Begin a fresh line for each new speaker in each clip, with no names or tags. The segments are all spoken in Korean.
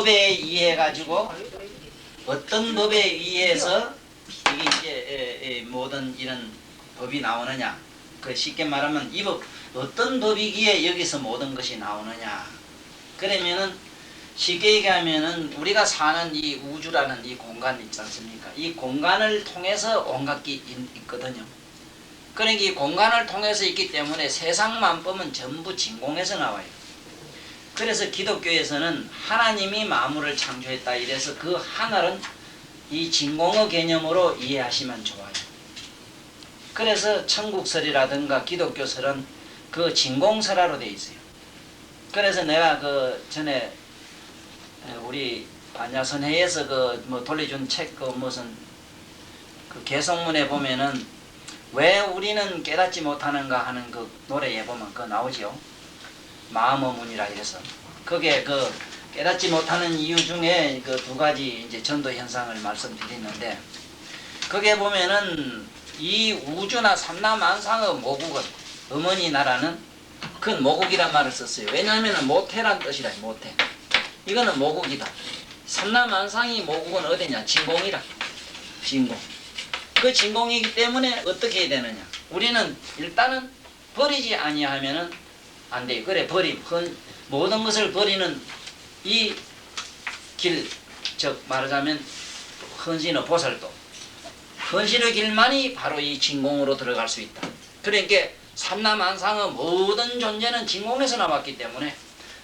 법에 의해 가지고 어떤 법에 의해서 이게 이제 모든 이런 법이 나오느냐. 그 쉽게 말하면 이 법 어떤 법이기에 여기서 모든 것이 나오느냐. 그러면은 쉽게 얘기하면은 우리가 사는 이 우주라는 이 공간 있지 않습니까? 이 공간을 통해서 온갖 게 있거든요. 그러니까 이 공간을 통해서 있기 때문에 세상 만법은 전부 진공에서 나와요. 그래서 기독교에서는 하나님이 만물을 창조했다 이래서 그 하늘은 이 진공의 개념으로 이해하시면 좋아요. 그래서 천국설이라든가 기독교설은 그 진공설화로 되어 있어요. 그래서 내가 그 전에 우리 반야선회에서 그 뭐 돌려준 책 그 무슨 그 개성문에 보면은 왜 우리는 깨닫지 못하는가 하는 그 노래에 보면 그거 나오죠. 마음의 문이라 이래서 그게 그 깨닫지 못하는 이유 중에 그 두 가지 이제 전도 현상을 말씀드리는데 거기에 보면은 이 우주나 삼라만상의 모국은 어머니 나라는 그건 모국이란 말을 썼어요. 왜냐하면 모태란 뜻이라. 모태 이거는 모국이다. 삼라만상이 모국은 어디냐? 진공이라. 진공. 그 진공이기 때문에 어떻게 해야 되느냐? 우리는 일단은 버리지 아니하면은 안 돼요. 그래 버림. 모든 것을 버리는 이 길, 즉 말하자면 헌신의 보살도. 헌신의 길만이 바로 이 진공으로 들어갈 수 있다. 그러니까 삼라만상의 모든 존재는 진공에서 나왔기 때문에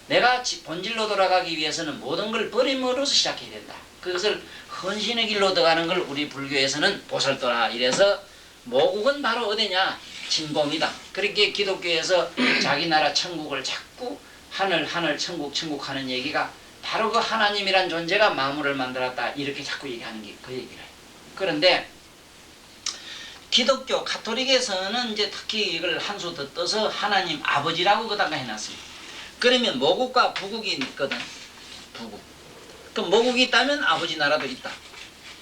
내가 본질로 돌아가기 위해서는 모든 걸 버림으로써 시작해야 된다. 그것을 헌신의 길로 들어가는 걸 우리 불교에서는 보살도라 이래서 모국은 바로 어디냐? 진공이다. 그렇게 기독교에서 자기 나라 천국을 자꾸 하늘 천국 하는 얘기가 바로 그 하나님이란 존재가 만물을 만들었다 이렇게 자꾸 얘기하는 게 그 얘기를 해요. 그런데 기독교 가톨릭에서는 이제 특히 이걸 한 수 더 떠서 하나님 아버지라고 그다가 해놨어요. 그러면 모국과 부국이 있거든. 부국. 그럼 모국이 있다면 아버지 나라도 있다.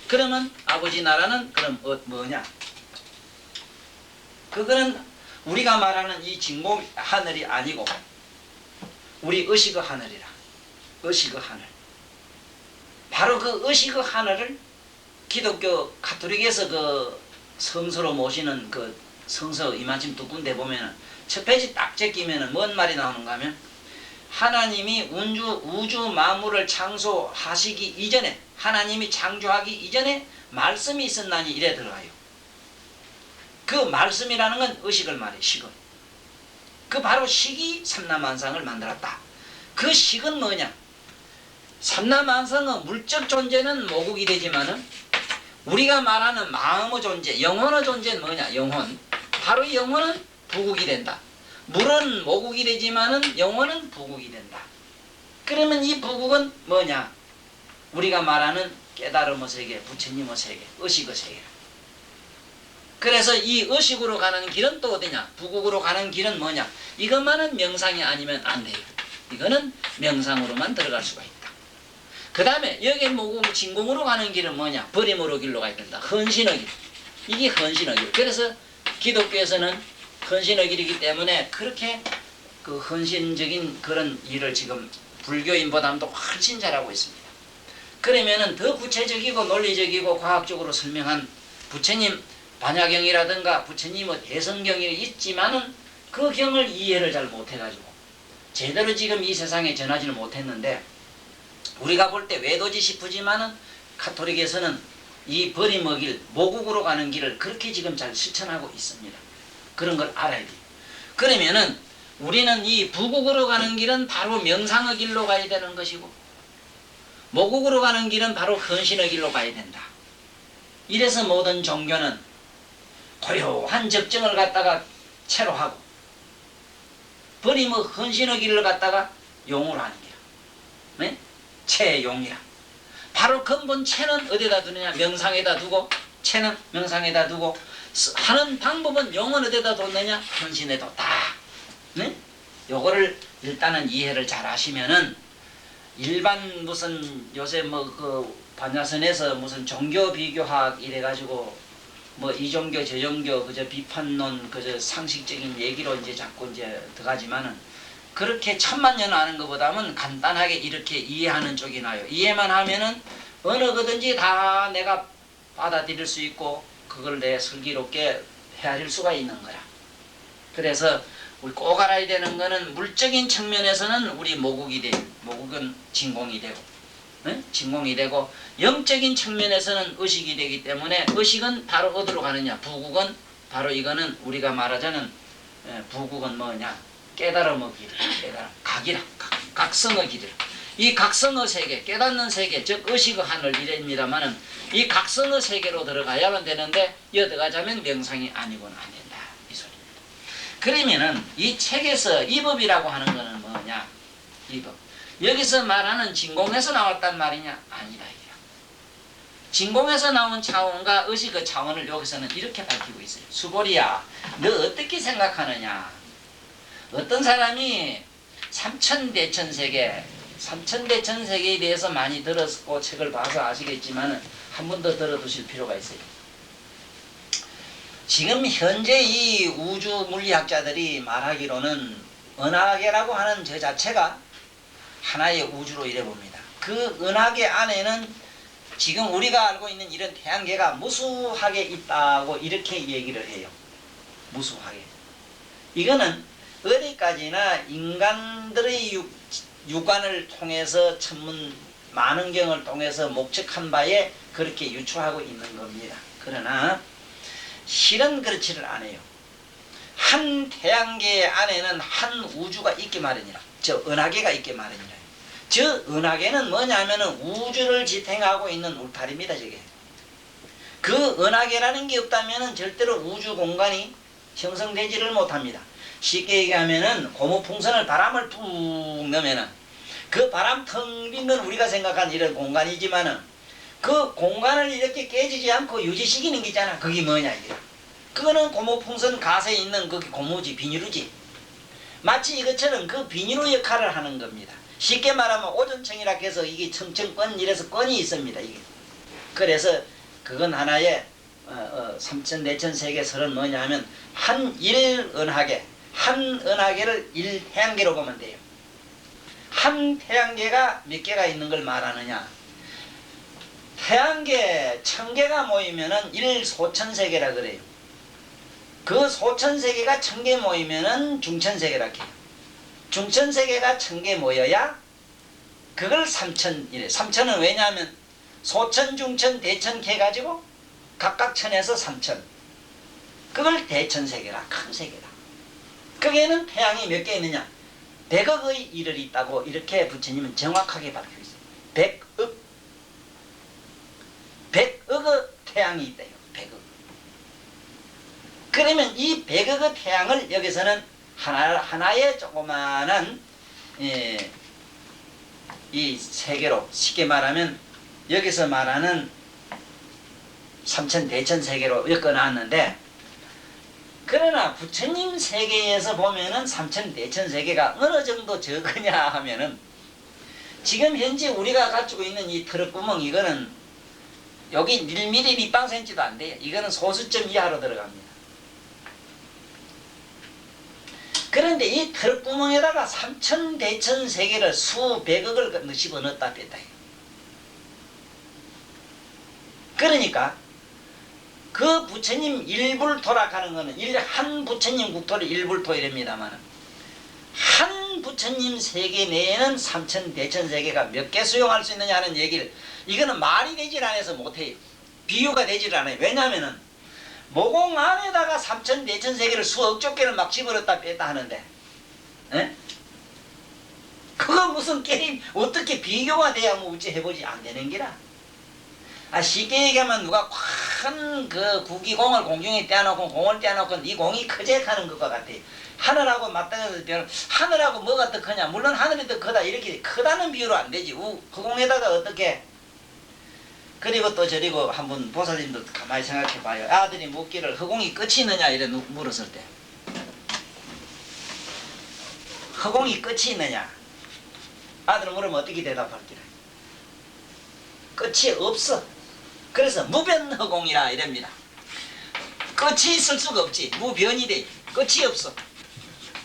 그러면 아버지 나라는 그럼 뭐냐? 그거는 우리가 말하는 이 진공 하늘이 아니고 우리 의식의 하늘이라. 의식의 하늘. 바로 그 의식의 하늘을 기독교 가톨릭에서 그 성서로 모시는 그 성서 이만큼 두 군데 보면은 첫 페이지 딱 제끼면은 뭔 말이 나오는가 하면 하나님이 우주 만물을 창조하시기 이전에 하나님이 창조하기 이전에 말씀이 있었나니 이래 들어가요. 그 말씀이라는 건 의식을 말해. 식은. 그 바로 식이 삼라만상을 만들었다. 그 식은 뭐냐? 삼라만상의 물적 존재는 모국이 되지만은 우리가 말하는 마음의 존재, 영혼의 존재는 뭐냐? 영혼. 바로 영혼은 부국이 된다. 물은 모국이 되지만은 영혼은 부국이 된다. 그러면 이 부국은 뭐냐? 우리가 말하는 깨달음의 세계, 부처님의 세계, 의식의 세계. 그래서 이 의식으로 가는 길은 또 어디냐? 부국으로 가는 길은 뭐냐? 이것만은 명상이 아니면 안 돼요. 이거는 명상으로만 들어갈 수가 있다. 그 다음에 여기 모국 진공으로 가는 길은 뭐냐? 버림으로 길로 가야 된다. 헌신의 길. 이게 헌신의 길. 그래서 기독교에서는 헌신의 길이기 때문에 그렇게 그 헌신적인 그런 일을 지금 불교인보다도 훨씬 잘하고 있습니다. 그러면은 더 구체적이고 논리적이고 과학적으로 설명한 부처님 반야경이라든가 부처님의 대성경이 있지만은 그 경을 이해를 잘 못해가지고 제대로 지금 이 세상에 전하지를 못했는데 우리가 볼 때 외도지 싶으지만은 가톨릭에서는 이 버림의 길, 모국으로 가는 길을 그렇게 지금 잘 실천하고 있습니다. 그런 걸 알아야 돼요. 그러면은 우리는 이 부국으로 가는 길은 바로 명상의 길로 가야 되는 것이고 모국으로 가는 길은 바로 헌신의 길로 가야 된다. 이래서 모든 종교는 고요한 적정을 갖다가 채로 하고 버림의 헌신의 길을 갖다가 용으로 하는 거야. 네? 채용이라. 바로 근본 채는 어디다 두느냐? 명상에다 두고 채는 명상에다 두고 하는 방법은 용은 어디다 뒀느냐? 헌신에 뒀다. 네? 요거를 일단은 이해를 잘 하시면은 일반 무슨 요새 뭐 그 반야선에서 무슨 종교 비교학 이래가지고 뭐 이 종교 저 종교 그저 비판론 그저 상식적인 얘기로 이제 자꾸 이제 들어가지만은 그렇게 천만 년 아는 것보다는 간단하게 이렇게 이해하는 쪽이 나요. 이해만 하면은 어느 거든지 다 내가 받아들일 수 있고 그걸 내 슬기롭게 헤아릴 수가 있는 거야. 그래서 우리 꼭 알아야 되는 거는 물적인 측면에서는 우리 모국이 돼요. 모국은 진공이 되고, 네? 진공이 되고, 영적인 측면에서는 의식이 되기 때문에 의식은 바로 어디로 가느냐? 부국은 바로 이거는 우리가 말하자는 부국은 뭐냐? 깨달음의 길, 각이라, 각성의 길이라. 이 각성의 세계, 깨닫는 세계, 즉 의식의 하늘 이랍니다만은 이 각성의 세계로 들어가야만 되는데 여기 가자면 명상이 아니고는 안 된다 이 소리입니다. 그러면은 이 책에서 이 법이라고 하는 거는 뭐냐? 이 법. 여기서 말하는 진공에서 나왔단 말이냐? 아니다 이게. 진공에서 나온 차원과 의식의 차원을 여기서는 이렇게 밝히고 있어요. 수고리야, 너 어떻게 생각하느냐? 어떤 사람이 삼천대천세계, 삼천대천세계에 대해서 많이 들었고 책을 봐서 아시겠지만 한 번 더 들어두실 필요가 있어요. 지금 현재 이 우주 물리학자들이 말하기로는 은하계라고 하는 저 자체가 하나의 우주로 이래 봅니다. 그 은하계 안에는 지금 우리가 알고 있는 이런 태양계가 무수하게 있다고 이렇게 얘기를 해요. 무수하게. 이거는 어디까지나 인간들의 육관을 통해서 천문 많은 경을 통해서 목적한 바에 그렇게 유추하고 있는 겁니다. 그러나 실은 그렇지를 않아요. 한 태양계 안에는 한 우주가 있기 마련이라. 저 은하계가 있기 마련이라. 저 은하계는 뭐냐면은 우주를 지탱하고 있는 울타리입니다. 저게. 그 은하계라는 게 없다면은 절대로 우주 공간이 형성되지를 못합니다. 쉽게 얘기하면은 고무풍선을 바람을 푹 넣으면은 그 바람 텅 빈 건 우리가 생각한 이런 공간이지만은 그 공간을 이렇게 깨지지 않고 유지시키는 게 있잖아. 그게 뭐냐 이게. 그거는 고무풍선 가세에 있는 그게 고무지 비닐이지. 마치 이것처럼 그 비닐의 역할을 하는 겁니다. 쉽게 말하면 오존층이라 해서 이게 청청권 이래서 권이 있습니다. 이게. 그래서 그건 하나의 삼천대천세계설은 뭐냐 하면 한 일은하계, 한 은하계를 일태양계로 보면 돼요. 한 태양계가 몇 개가 있는 걸 말하느냐? 태양계 1000개가 모이면은 일소천세계라 그래요. 그 소천세계가 1000개 모이면은 중천세계라 해요. 중천세계가 1000개 모여야 그걸 삼천이래. 삼천은 왜냐하면 소천, 중천, 대천 해가지고 각각 천에서 삼천. 그걸 대천세계라. 큰 세계라. 거기에는 태양이 몇 개 있느냐? 100억의 일을 있다고 이렇게 부처님은 정확하게 밝히고 있어요. 100억의 태양이 있대요. 100억. 그러면 이 100억의 태양을 여기서는 하나의 조그마한 이 세계로 쉽게 말하면 여기서 말하는 삼천대천세계로 엮어놨는데 그러나 부처님 세계에서 보면은 삼천대천세계가 어느 정도 적으냐 하면은 지금 현재 우리가 가지고 있는 이 트럭구멍 이거는 여기 1mm 밑방센치도 안 돼요. 이거는 소수점 이하로 들어갑니다. 그런데 이 트럭구멍에다가 삼천대천세계를 수백억을 집어넣었다 뺐다 해요. 그러니까 그 부처님 일불 돌아가는 거는 한 부처님 국토를 일불토 이랍니다만 한 부처님 세계 내에는 삼천대천세계가 몇 개 수용할 수 있느냐 하는 얘기를 이거는 말이 되질 않아서 못해요. 비유가 되질 않아요. 왜냐하면은 모공 안에다가 삼천대천세계를 수억조 개를 막 집어넣었다 뺐다 하는데 에? 그거 무슨 게임 어떻게 비교가 돼야 뭐 어찌 해보지 안 되는 기라. 쉽게 얘기하면 누가 큰 그 구기공을 공중에 떼어놓고 공을 떼어놓고 이 공이 크재하는 것과 같아. 하늘하고 맞닿아서 하늘하고 뭐가 더 크냐? 물론 하늘이 더 크다 이렇게 크다는 비유로 안 되지. 그 공에다가 어떻게? 그리고 또 저리고 한번 보살님도 가만히 생각해 봐요. 아들이 묻기를 허공이 끝이 있느냐 이래 물었을 때 허공이 끝이 있느냐? 아들은 물으면 어떻게 대답할기라? 끝이 없어. 그래서 무변허공이라 이랍니다. 끝이 있을 수가 없지. 무변이 돼. 끝이 없어.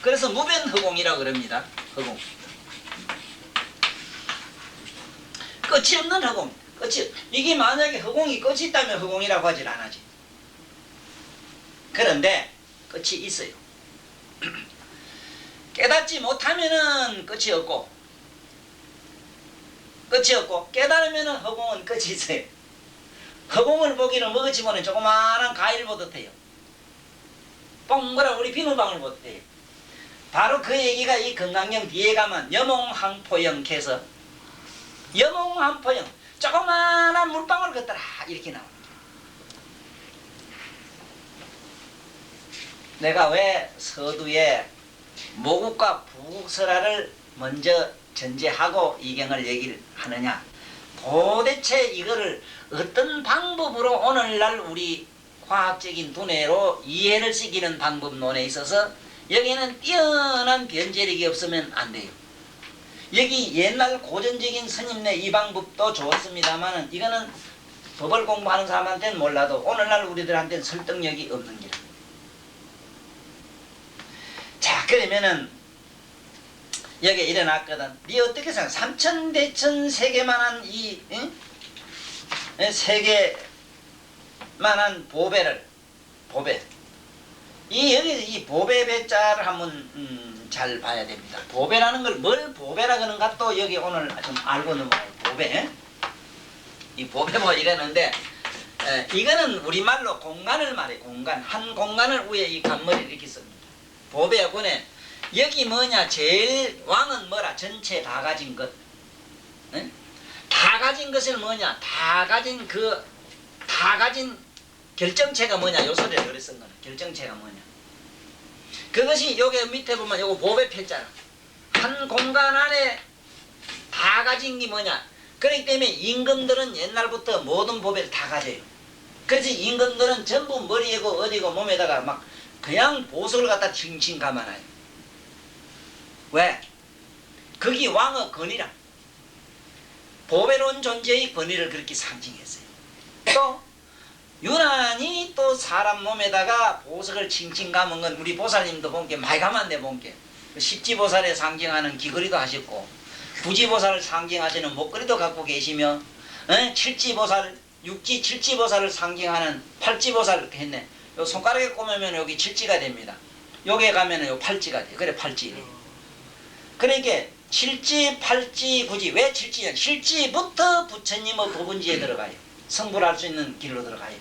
그래서 무변허공이라고 그럽니다. 허공. 끝이 없는 허공. 이게 만약에 허공이 끝이 있다면 허공이라고 하질 않아지. 그런데 끝이 있어요. 깨닫지 못하면은 끝이 없고 깨달으면은 허공은 끝이 있어요. 허공을 보기는 먹었지 못한 조그마한 과일 보듯 해요. 뻥그라 우리 비누방울 보듯 해요. 바로 그 얘기가 이 건강경 뒤에 가면 여몽항포영 해서 여몽항포영 조그마한 물방울 걷더라 이렇게 나옵니다. 내가 왜 서두에 모국과 부국설화를 먼저 전제하고 이경을 얘기를 하느냐. 도대체 이거를 어떤 방법으로 오늘날 우리 과학적인 두뇌로 이해를 시키는 방법론에 있어서 여기에는 뛰어난 변제력이 없으면 안 돼요. 여기 옛날 고전적인 스님네 이 방법도 좋았습니다만 이거는 법을 공부하는 사람한테는 몰라도 오늘날 우리들한테는 설득력이 없는 길. 자, 그러면은 여기에 일어났거든. 네 어떻게 생각해? 삼천대천 세계만한 이 세계만한 보배를 보배. 이 여기 이 보배 배자를 한번 잘 봐야 됩니다. 보배라는 걸 뭘 보배라 그러는가 또 여기 오늘 좀 알고 넘어가요. 보배. 이 보배 뭐 이랬는데 이거는 우리말로 공간을 말해. 공간. 한 공간을 위에 이 간머리를 이렇게 씁니다. 보배군에 여기 뭐냐 제일 왕은 뭐라 전체 다 가진 것. 응? 다 가진 것을 뭐냐 다 가진 결정체가 뭐냐 요 소리를 그래 쓴 거는 결정체가 뭐냐 그것이 요게 밑에 보면 요거 보배 필자라 한 공간 안에 다 가진 게 뭐냐 그렇기 때문에 임금들은 옛날부터 모든 보배를 다 가져요. 그래서 임금들은 전부 머리에고 어디고 몸에다가 막 그냥 보석을 갖다 칭칭 감아놔요. 왜? 거기 왕의 권위라. 보배로운 존재의 권위를 그렇게 상징했어요. 또 유난히 또 사람 몸에다가 보석을 칭칭 감은 건 우리 보살님도 본게 많이 감았네 본게. 십지보살에 상징하는 귀걸이도 하셨고 부지보살을 상징하시는 목걸이도 갖고 계시며 칠지보살, 육지 칠지보살을 상징하는 팔지보살 이렇게 했네. 요 손가락에 꼽으면 여기 칠지가 됩니다. 여기에 가면 요 팔지가 돼. 그래 팔지래. 그러니까 칠지, 팔지, 구지. 왜 칠지냐? 칠지부터 부처님의 법은지에 들어가요. 성불 할 수 있는 길로 들어가요.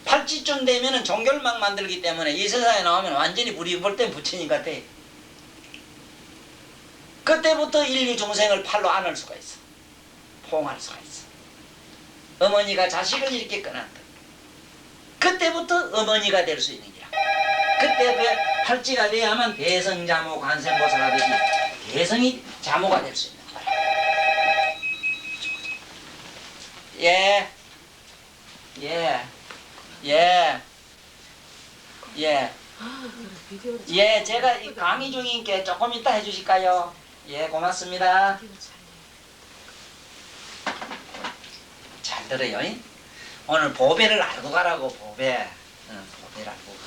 팔지쯤 되면은 종교를 막 만들기 때문에 이 세상에 나오면 완전히 우리 볼 땐 부처님 같아. 그때부터 인류 중생을 팔로 안을 수가 있어. 포옹할 수가 있어. 어머니가 자식을 이렇게 끊었다. 그때부터 어머니가 될 수 있는 기라. 그때 팔찌가 돼야만 대성자모 관세음보살 하듯이 대성이 자모가 될 수 있는 거야. 예. 예, 제가 이 강의 중인께 조금 이따 해주실까요? 예, 고맙습니다. 잘 들어요. 오늘 보배를 알고 가라고 보배. 보배를 알고 가.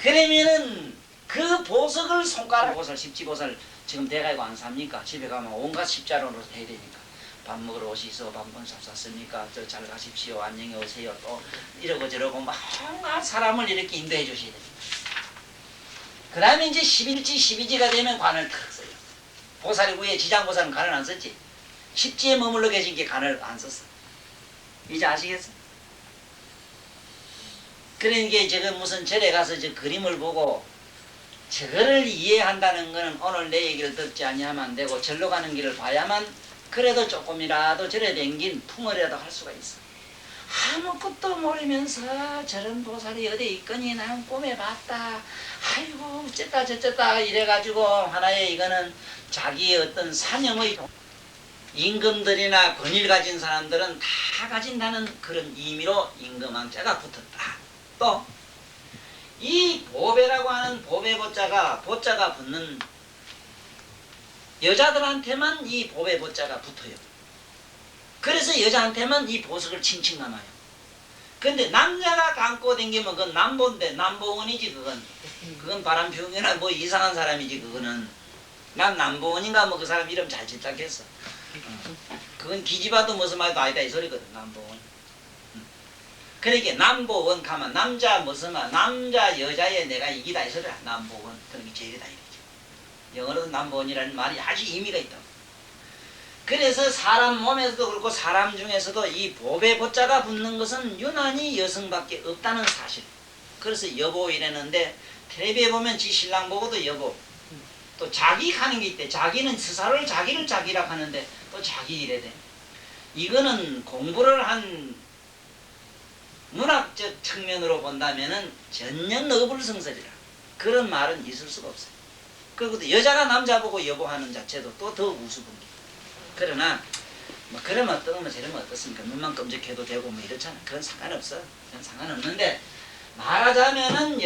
그러면은 그 보석을 손가락 보살, 십지보살 지금 대가이고 안 삽니까? 집에 가면 온갖 십자로로 해야 되니까. 밥 먹으러 오시소, 밥은 샀습니까? 저 잘 가십시오, 안녕히 오세요. 또 이러고 저러고 막 온갖 사람을 이렇게 인도해 주셔야 됩니다. 그 다음에 이제 11지, 12지가 되면 관을 탁 써요. 보살이 위에 지장보살은 관을 안 썼지. 십지에 머물러 계신 게 관을 안 썼어. 이제 아시겠어? 그러니까 지금 무슨 절에 가서 저 그림을 보고 저거를 이해한다는 거는 오늘 내 얘기를 듣지 아니하면 안 되고 절로 가는 길을 봐야만 그래도 조금이라도 절에 댕긴 풍을이라도 할 수가 있어. 아무것도 모르면서 저런 보살이 어디 있거니 나는 꿈에 봤다. 아이고 어쨌다 저쨌다 이래가지고 하나의 이거는 자기의 어떤 사념의 임금들이나 권위를 가진 사람들은 다 가진다는 그런 의미로 임금왕자가 붙었다. 또 이 보배라고 하는 보배보자가 보자가 붙는 여자들한테만 이 보배보자가 붙어요. 그래서 여자한테만 이 보석을 칭칭 감아요. 근데 남자가 감고 댕기면 그건 남보인데 남보원이지 그건 바람 피우거나 뭐 이상한 사람이지 그거는. 난 남보원인가 뭐 그 사람 이름 잘 짓다겠어. 그건 기집아도 무슨 말도 아니다 이 소리거든 남보원. 그러니까 남보원 가면 남자 무슨 말 남자 여자에 내가 이기다 이 소리야 남보원. 그런 게 제일이다 이거지. 영어로도 남보원이라는 말이 아주 의미가 있다. 그래서 사람 몸에서도 그렇고 사람 중에서도 이 보배 보자가 붙는 것은 유난히 여성밖에 없다는 사실. 그래서 여보 이랬는데 텔레비에 보면 지 신랑 보고도 여보. 또 자기 하는 게 있대. 자기는 스스로를 자기를 자기라 하는데 또 자기 이래 돼. 이거는 공부를 한 문학적 측면으로 본다면은 전년 어불성설이라. 그런 말은 있을 수가 없어요. 그리고 여자가 남자 보고 여보하는 자체도 또 더 우스분기. 그러나 뭐 그러면 어떠면 저러면 어떻습니까? 눈만 끔찍해도 되고 뭐 이렇잖아. 그건 상관없어. 그건 상관없는데 말하자면은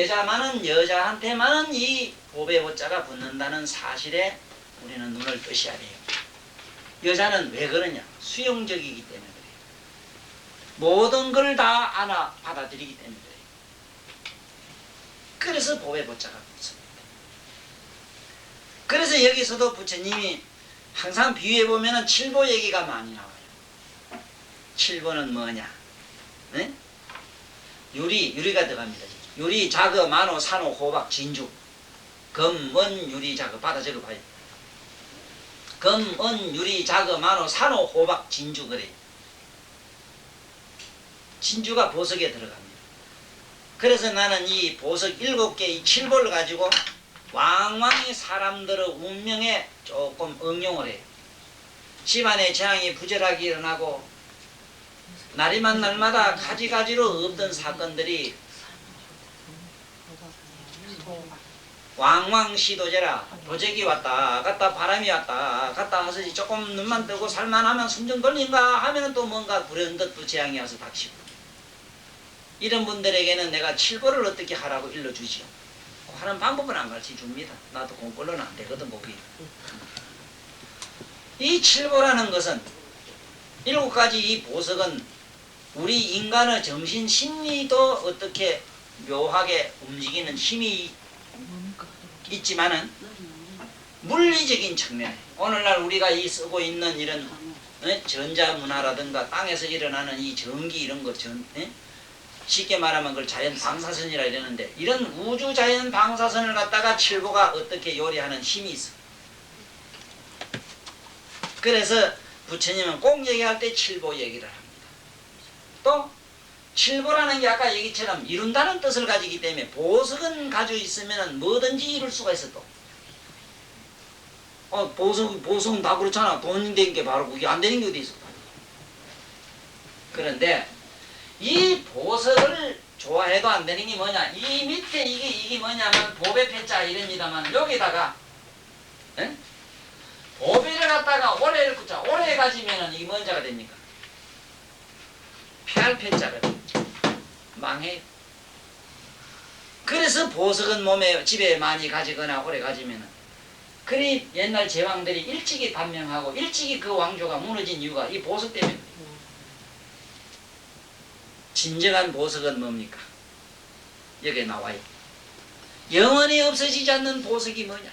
여자한테만은 이 보배보자가 붙는다는 사실에 우리는 눈을 뜨셔야 돼요. 여자는 왜 그러냐? 수용적이기 때문에 그래요. 모든 걸 다 안아 받아들이기 때문에 그래요. 그래서 보배보자가 붙습니다. 그래서 여기서도 부처님이 항상 비유해 보면은 칠보 얘기가 많이 나와요. 칠보는 뭐냐? 네? 유리가 들어갑니다. 유리, 자거, 만호, 산호, 호박, 진주. 금, 은, 유리, 자거. 받아 적어봐요. 금, 은, 유리, 자거, 만호, 산호, 호박, 진주 그래. 진주가 보석에 들어갑니다. 그래서 나는 이 보석 7개, 이 칠보를 가지고 왕왕이 사람들의 운명에 조금 응용을 해요. 집안에 재앙이 부절하게 일어나고 날이만 날마다 가지가지로 없던 사건들이 왕왕 시도제라. 도적이 왔다 갔다 바람이 왔다 갔다 해서 조금 눈만 뜨고 살만하면 숨 좀 돌린가 하면 또 뭔가 불현듯 또 재앙이 와서 닥치고. 이런 분들에게는 내가 칠보를 어떻게 하라고 일러주지요. 하는 방법은 안 가르쳐줍니다. 나도 공부는 안 되거든 거기. 이 칠보라는 것은 7가지 이 보석은 우리 인간의 정신 심리도 어떻게 묘하게 움직이는 힘이 있지만은 물리적인 측면에 오늘날 우리가 이 쓰고 있는 이런 전자문화라든가 땅에서 일어나는 이 전기 이런 것 쉽게 말하면 그걸 자연 방사선이라 이러는데 이런 우주 자연 방사선을 갖다가 칠보가 어떻게 요리하는 힘이 있어. 그래서 부처님은 꼭 얘기할 때 칠보 얘기를 합니다. 또 칠보라는 게 아까 얘기처럼 이룬다는 뜻을 가지기 때문에 보석은 가지고 있으면 뭐든지 이룰 수가 있어 또. 보석은 다 그렇잖아. 돈 된 게 바로 그게 안 되는 게 어디 있어. 그런데 이 보석을 좋아해도 안 되는 게 뭐냐? 이 밑에 이게 뭐냐면 보배패자 이럽니다만 여기다가 보배를 갖다가 오래를 붙자. 오래 가지면은 이게 뭔 자가 됩니까? 패할패자가 됩니다. 망해요. 그래서 보석은 몸에 집에 많이 가지거나 오래 가지면은 그리 옛날 제왕들이 일찍이 단명하고 일찍이 그 왕조가 무너진 이유가 이 보석 때문에. 진정한 보석은 뭡니까? 여기에 나와요. 영원히 없어지지 않는 보석이 뭐냐?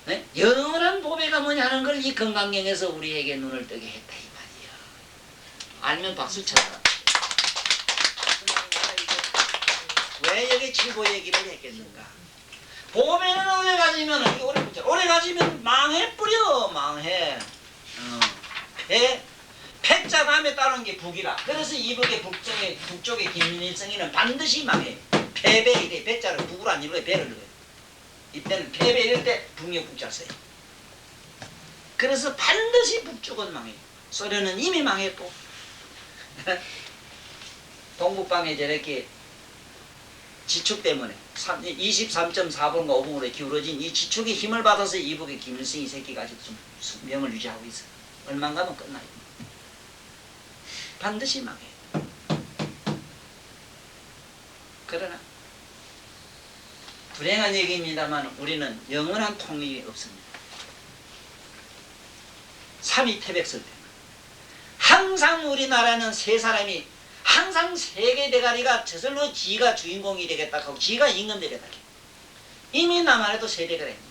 네? 영원한 보배가 뭐냐 하는 걸 이 건강경에서 우리에게 눈을 뜨게 했다 이 말이야. 알면 박수 쳐라. 왜 여기 칠보 얘기를 했겠는가? 보배는 오래 가지면 이게 오래 가지면 망해뿌려 망해. 패자 다음에 따르는 게 북이라. 그래서 이북의 북쪽의 김일성이는 반드시 망해. 패배 이래. 패자를 북으로 안 입어요. 배를 넣어요. 이때는 패배 이럴 때 북녘 북자 써요. 그래서 반드시 북쪽은 망해요. 소련은 이미 망했고 동북방에 저렇게 지축 때문에 23.4분과 5분으로 기울어진 이 지축의 힘을 받아서 이북의 김일성이 새끼가 아직도 좀 명을 유지하고 있어요. 얼마 가면 끝나요. 반드시 망해요. 그러나 불행한 얘기입니다만 우리는 영원한 통일이 없습니다. 삼위태백설 때는 항상 우리나라는 세 사람이 항상 세계 대가리가 저절로 지가 주인공이 되겠다 하고 지가 임금 되겠다. 이미 나만 해도 세대가리입니다.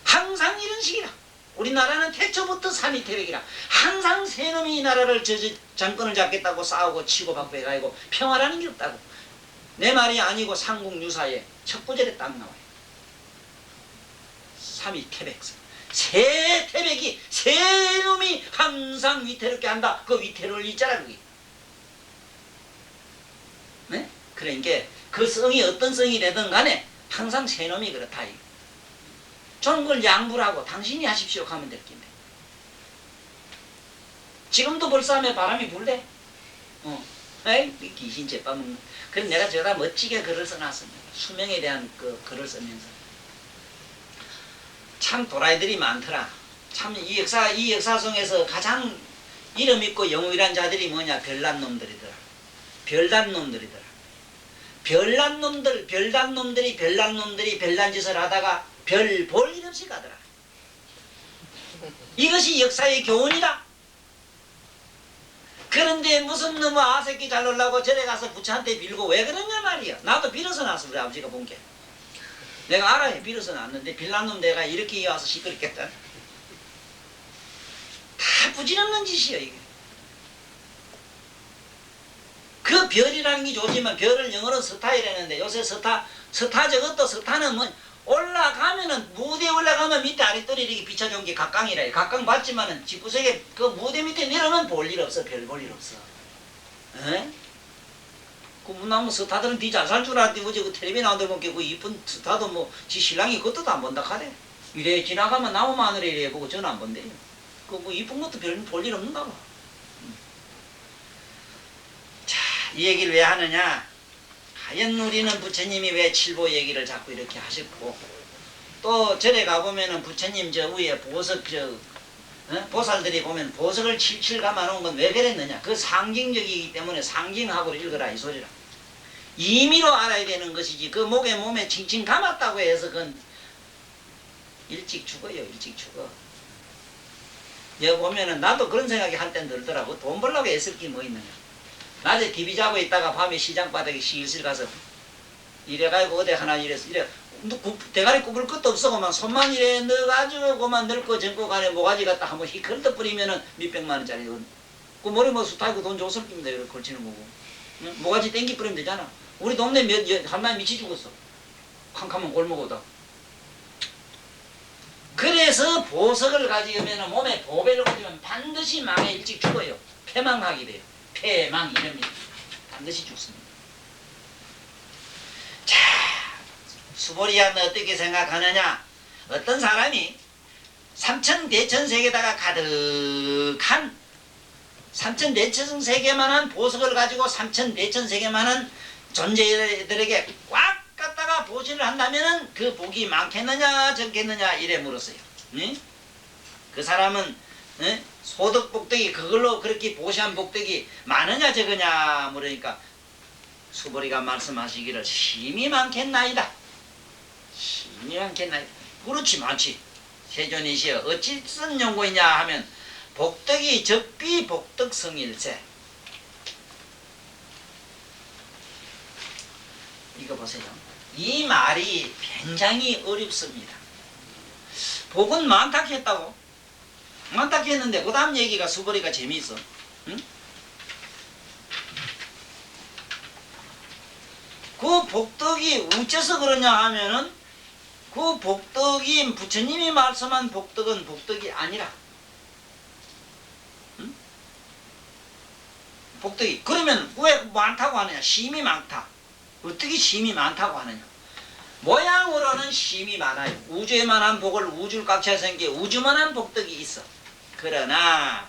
항상 이런 식이라. 우리나라는 태초부터 삼위태백이라. 항상 세 놈이 이 나라를 정권을 잡겠다고 싸우고 치고 받고 해가지고 평화라는 게 없다고. 내 말이 아니고 삼국유사에 첫 구절에 딱 나와요. 삼위태백. 세 태백이 세 놈이 항상 위태롭게 한다. 그 위태로울 있잖아 그게. 네? 그러니까 그 성이 어떤 성이 되든 간에 항상 세 놈이 그렇다. 저는 그걸 양보를 하고 당신이 하십시오 하면 될 텐데. 지금도 벌써하면 바람이 불대. 에이 귀신 제빵 먹는. 그래서 내가 저다 멋지게 글을 써놨습니다. 수명에 대한 그 글을 쓰면서. 참 도라이들이 많더라. 참 이 역사 속에서 가장 이름 있고 영웅이란 자들이 뭐냐? 별난 놈들이더라. 별난 놈들이더라. 별난 놈들이 별난 짓을 하다가 별 볼 일 없이 가더라. 이것이 역사의 교훈이다. 그런데 무슨 놈의 아새끼 잘 놀라고 절에 가서 부처한테 빌고 왜 그러냐 말이야. 나도 빌어서 나왔어. 우리 아버지가 본 게. 내가 알아요. 빌어서 나왔는데 빌란 놈 내가 이렇게 와서 시끄럽겠다. 다 부질없는 짓이야 이게. 그 별이라는 게 좋지만 별을 영어로 스타이라는데 요새 스타 저것도 스타는 뭐 올라가면은 무대에 올라가면 밑에 아랫돌이 이렇게 비춰준 게 각광이라. 각광 받지만은 집구석에 그 무대 밑에 내려오면 볼 일 없어. 별 볼 일 없어. 에? 그 나무 스타들은 뒤 잘 살 줄 알았더니 어제 그 텔레비 나온 데 보니까 그 이쁜 스타도 뭐 지 신랑이 그것도 안 본다 하대. 이래 지나가면 나무 마늘에 이래 보고 저는 안 본대요. 그 뭐 이쁜 것도 별 볼 일 없는가 봐. 자, 이 얘기를 왜 하느냐? 하연 우리는 부처님이 왜 칠보 얘기를 자꾸 이렇게 하셨고 또 절에 가보면은 부처님 저 위에 보석 보살들이 보면 보석을 칠칠 감아놓은 건 왜 그랬느냐? 그 상징적이기 때문에 상징하고 읽어라 이 소리라. 임의로 알아야 되는 것이지 그 목에 몸에 칭칭 감았다고 해서 그건 일찍 죽어요. 일찍 죽어. 여기 보면은 나도 그런 생각이 한땐 들더라고. 돈 벌려고 애쓸 게 뭐 있느냐. 낮에 TV 자고 있다가 밤에 시장 바닥에 실실 가서 이래가지고 어디 하나 이래 대가리 굽을 것도 없어. 그만 손만 이래 넣어가지고 그만 늙고 젊고 간에 모가지 갖다 한번 휘컬떡 뿌리면은 몇백만 원짜리. 그 머리 뭐 수타고 돈 줬을 겁니다. 이렇게 걸치는 거고. 응? 모가지 땡기 뿌리면 되잖아. 우리 동네 한 마리 미치 죽었어. 캄캄한 골목오다. 그래서 보석을 가지면은 몸에 보배를 가지면 반드시 망에 일찍 죽어요. 패망하게 돼요. 패망 이름이 반드시 죽습니다. 자, 수보리야는 어떻게 생각하느냐? 어떤 사람이 삼천대천세계에다가 가득한 삼천대천세계만한 보석을 가지고 삼천대천세계만한 존재들에게 꽉 갖다가 보시를 한다면은 그 복이 많겠느냐 적겠느냐 이래 물었어요. 응? 그 사람은 응? 소득 복덕이 그걸로 그렇게 보시한 복덕이 많으냐 적으냐 물으니까 수보리가 말씀하시기를 심히 많겠나이다. 심히 많겠나이다. 그렇지 많지. 세존이시여 어찌 쓴 용고이냐 하면 복덕이 적비 복덕성일세. 이거 보세요. 이 말이 굉장히 어렵습니다. 복은 많다 했다고. 많다 했는데 그 다음 얘기가 수보리가 재미있어. 응? 그 복덕이 어째서 그러냐 하면은 그 복덕이 부처님이 말씀한 복덕은 복덕이 아니라 응? 복덕이 그러면 왜 많다고 하느냐? 심이 많다. 어떻게 심이 많다고 하느냐? 모양으로는 심이 많아요. 우주에만한 복을 우주를 꽉 차서 생겨 우주만한 복덕이 있어. 그러나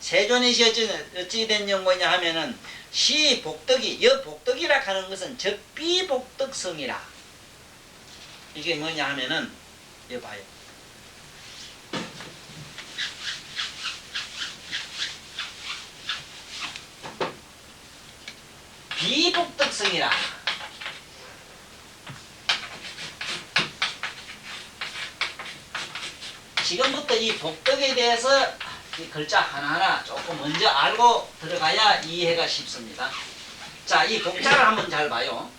세존이시 어찌 된 연고냐 하면은 시 복덕이 복덕이라 하는 것은 적비복덕성이라. 이게 뭐냐 하면은 이거 봐요. 비복덕성이라. 지금부터 이 복덕에 대해서 이 글자 하나하나 조금 먼저 알고 들어가야 이해가 쉽습니다. 자, 이 복자를 한번 잘 봐요.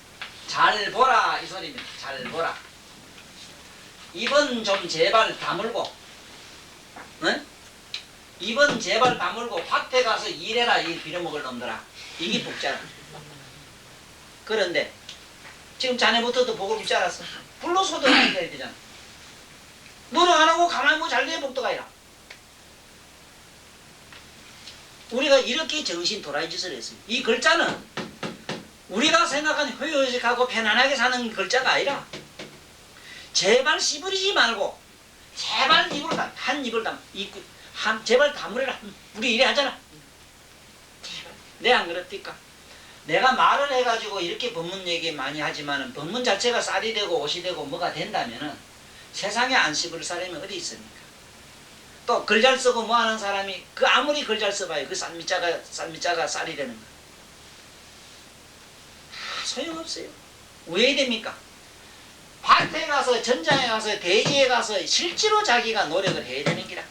잘 보라 이 소리입니다. 잘 보라. 입은 좀 제발 다물고, 응? 입은 제발 다물고 밭에 가서 일해라 이 빌어먹을 놈들아. 이게 복자라. 그런데 지금 자네부터도 복을 붙지 않았어. 불로소득 해야 되잖아. 노력 안 하고 가만히 뭐 잘돼 복도가 아니라. 우리가 이렇게 정신 도라이 짓을 했어요. 이 글자는 우리가 생각하는 효율적하고 편안하게 사는 글자가 아니라 제발 씨부리지 말고 제발 입으로 다 한 입을 다 제발 다물어라. 우리 이래 하잖아. 제발. 내 안 그렇습니까? 내가 말을 해가지고 이렇게 법문 얘기 많이 하지만은 법문 자체가 쌀이 되고 옷이 되고 뭐가 된다면은 세상에 안 씹을 사람이 어디 있습니까? 또 글 잘 쓰고 뭐 하는 사람이 그 아무리 글 잘 써봐요. 그 쌀미자가 쌀이 되는 거. 소용없어요. 왜 됩니까? 밭에 가서 전장에 가서 대지에 가서 실제로 자기가 노력을 해야 되는 기라.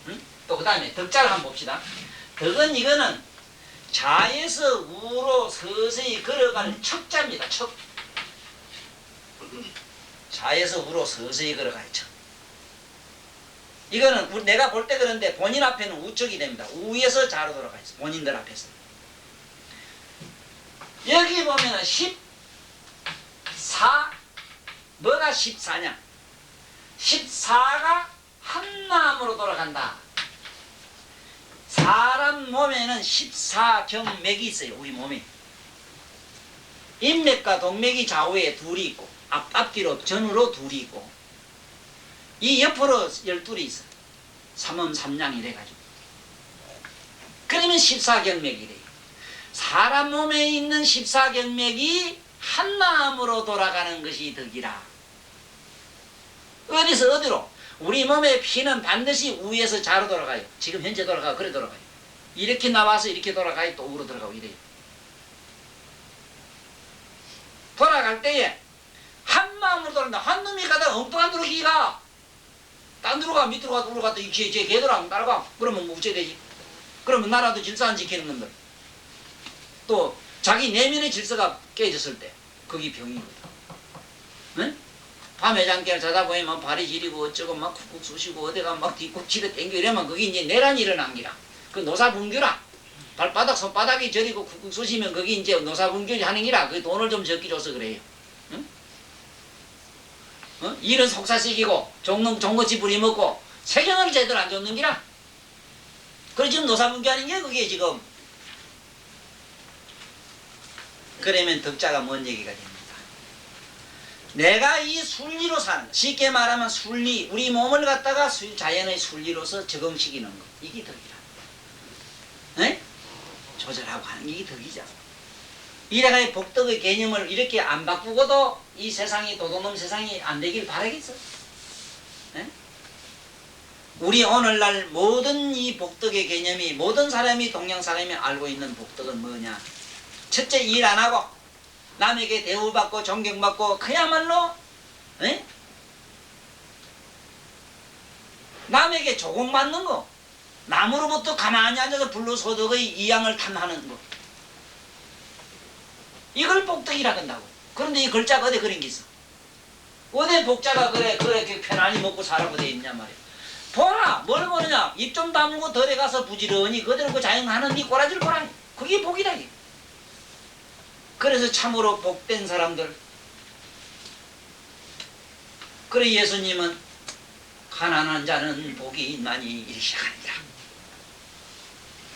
응? 또 그 다음에 덕자를 한번 봅시다. 덕은 이거는 자에서 우로 서서히 걸어가는 척자입니다. 척. 자에서 우로 서서히 걸어가는 척. 이거는 내가 볼 때 그런데 본인 앞에는 우척이 됩니다. 우에서 자로 돌아가 있어. 본인들 앞에서. 여기 보면은 14 뭐가 14냐? 14가 한마음으로 돌아간다. 사람 몸에는 14경맥이 있어요. 우리 몸에. 인맥과 동맥이 좌우에 둘이 있고 앞뒤로 전으로 둘이 있고 이 옆으로 12이 있어. 삼음삼냥이 돼가지고. 그러면 14경맥이 돼요. 사람 몸에 있는 14경맥이 한마음으로 돌아가는 것이 덕이라. 어디서 어디로? 우리 몸의 피는 반드시 우에서 좌로 돌아가요. 지금 현재 돌아가고 그래 돌아가요. 이렇게 나와서 이렇게 돌아가요. 또 우로 돌아가고 이래요. 돌아갈 때에 한마음으로 돌아간다. 한 놈이 가다 엉뚱한 데로 기가 딴 데로 가 밑으로 가도 우로 가도 제 개도랑 따라가. 그러면 뭐 어째 되지? 그러면 나라도 질서 안 지키는 놈들. 또 자기 내면의 질서가 깨졌을 때 그게 병이거든. 응? 밤에 잠결 자다 보면 발이 지리고 어쩌고 막 쿡쿡 쑤시고 어디가 막 뒤꿈 치러 땡겨 이러면 그게 이제 내란이 일어난 기라. 그 노사분규라. 발바닥 손바닥이 저리고 쿡쿡 쑤시면 그게 이제 노사분규 하는 기라. 그 돈을 좀 적게 줘서 그래요. 응? 어? 일은 속사시키고 종거치 부리먹고 세경을 제대로 안 줬는 기라. 그래 지금 노사분규 하는 게 그게 지금. 그러면 덕자가 뭔 얘기가 됩니까? 내가 이 순리로 사는 거. 쉽게 말하면 순리, 우리 몸을 갖다가 자연의 순리로서 적응시키는 거. 이게 덕이라. 네? 조절하고 하는 게 이게 덕이죠. 이래가 복덕의 개념을 이렇게 안 바꾸고도 이 세상이 도둑놈 세상이 안 되길 바라겠어. 네? 우리 오늘날 모든 이 복덕의 개념이 모든 사람이 동양 사람이 알고 있는 복덕은 뭐냐? 첫째 일 안 하고 남에게 대우받고 존경받고 그야말로 에? 남에게 조공받는 거 남으로부터 가만히 앉아서 불로소득의 이양을 탐하는 거 이걸 복덕이라 한다고. 그런데 이 글자가 어디 그런 게 있어? 어디 복자가 그래 편안히 먹고 살라고 돼 있냐 말이야. 보라 뭘 보느냐. 입 좀 다물고 덜에 가서 부지런히 그대로 그 자영하는 네 꼬라지를 보라. 그게 복이다. 그래서 참으로 복된 사람들. 그래 예수님은 가난한 자는 복이 있나니 이렇게 시작합니다.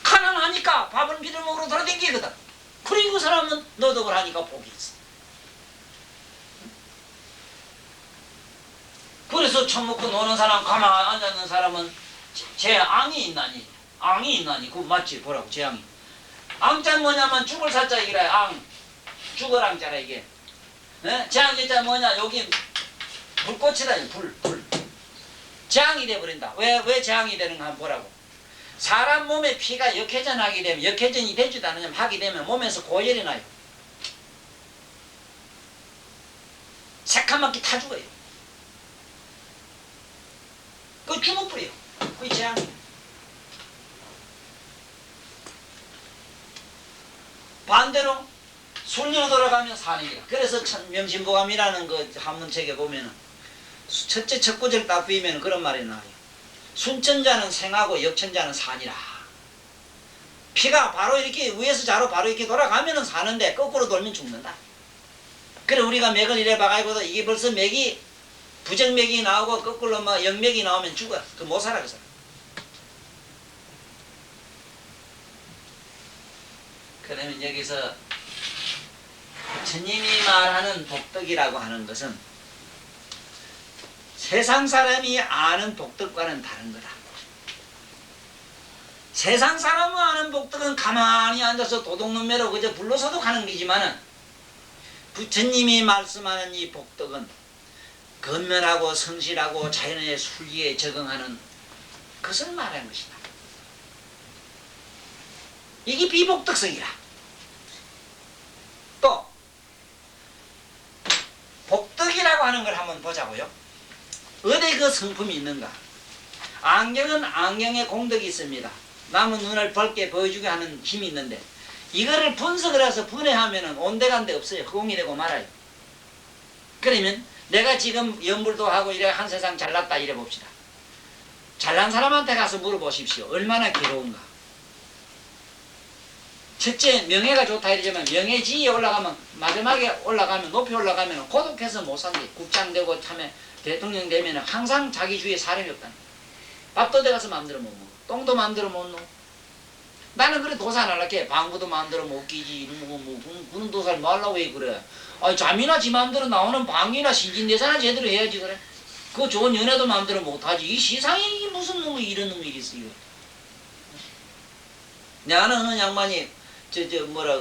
가난하니까 밥은 비늘먹으로 돌아다니거든. 그리고 그 사람은 노덕을 하니까 복이 있어. 그래서 처먹고 노는 사람 가만히 앉아있는 사람은 재앙이 있나니 앙이 있나니 그거 맞지? 보라고 재앙이. 앙자 뭐냐면 죽을 사자이라 앙. 죽어랑자라 이게. 에? 재앙이자 뭐냐 여기 불꽃이다. 불. 재앙이 돼버린다. 왜 재앙이 되는가 한번 보라고. 사람 몸에 피가 역회전하게 되면 역회전이 되지도 않으면 하게 되면 몸에서 고열이 나요. 새카맣게 타 죽어요. 그거 죽어버려요. 그 거야. 반대로 순리로 돌아가면 산이야. 그래서 명심보감이라는 그 한문책에 보면은 첫째 첫 구절 딱 비면 그런 말이 나와요. 순천자는 생하고 역천자는 산이라. 피가 바로 이렇게 위에서 자로 바로 이렇게 돌아가면은 사는데 거꾸로 돌면 죽는다. 그래 우리가 맥을 이래 봐가지고도 이게 벌써 맥이 부정맥이 나오고 거꾸로 막 역맥이 나오면 죽어. 그 못 살아 그 사람. 그러면 여기서 부처님이 말하는 복덕이라고 하는 것은 세상 사람이 아는 복덕과는 다른 거다. 세상 사람이 아는 복덕은 가만히 앉아서 도둑놈매로 그저 불러서도 가는 거지만은 부처님이 말씀하는 이 복덕은 건면하고 성실하고 자연의 순리에 적응하는 것을 말하는 것이다. 이게 비복덕성이라. 또 복덕이라고 하는 걸 한번 보자고요. 어디 그 성품이 있는가? 안경은 안경에 공덕이 있습니다. 남의 눈을 밝게 보여주게 하는 힘이 있는데 이거를 분석을 해서 분해하면 온데간데 없어요. 허공이 되고 말아요. 그러면 내가 지금 연불도 하고 이래 한 세상 잘났다 이래 봅시다. 잘난 사람한테 가서 물어보십시오. 얼마나 괴로운가. 첫째 명예가 좋다 이러지만 명예지위에 올라가면 마지막에 올라가면 높이 올라가면 고독해서 못 산대. 국장 되고 참에 대통령 되면 항상 자기 주위에 사람이 없다는 거야. 밥도 돼가서 마음대로 못 먹어. 똥도 마음대로 못 넣어. 나는 그래 도사 안 할게. 방구도 마음대로 못 끼지. 그런 도사를 뭐 하려고 왜 그래. 아니 잠이나 지 마음대로 나오는 방이나 신진대사나 제대로 해야지 그래. 그 좋은 연애도 마음대로 못하지. 이 세상에 이게 무슨 놈의 이런 놈이 있어 이거. 내가 아는 어느 양반이 뭐라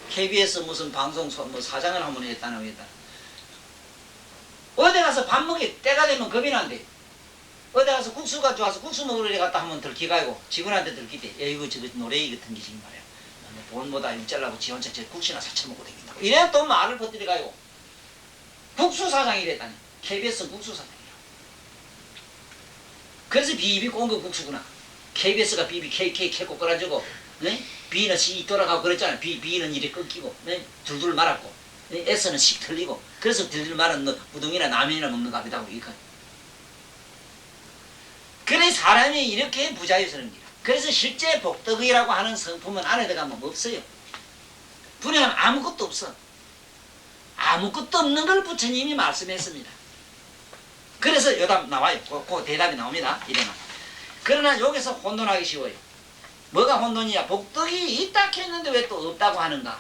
KBS 무슨 방송 뭐 사장을 한번 했다나 했다. 어디 가서 밥 먹기 때가 되면 겁이 난대. 어디 가서 국수가 좋아서 국수 먹으러 갔다 하면 들키가지고 직원한테 들키대. 야 이거 저거 노래이 같은 게 지금 말이야. 돈보다 일잘라고 지 혼자 저 국수나 사쳐 먹고 다닌다고. 이래 또 말을 퍼뜨려가지고 국수 사장이랬다니. KBS 국수 사장이라. 그래서 비비 공급 국수구나. KBS가 비비 KK 캐고 끌어주고 네? B는 C 돌아가고 그랬잖아요. B는 이래 끊기고 네? 둘둘 말았고 네? S는 씩 틀리고 그래서 둘둘 말은 우동이나 라면이나 먹는 값이다고 이거. 그래 사람이 이렇게 부자유스러운 게. 그래서 실제 복덕이라고 하는 성품은 안에 들어가면 없어요. 분야는 아무것도 없어. 아무것도 없는 걸 부처님이 말씀했습니다. 그래서 요답 나와요. 그 대답이 나옵니다. 이래만. 그러나 여기서 혼돈하기 쉬워요. 뭐가 혼돈이야? 복덕이 있다 했는데 왜 또 없다고 하는가?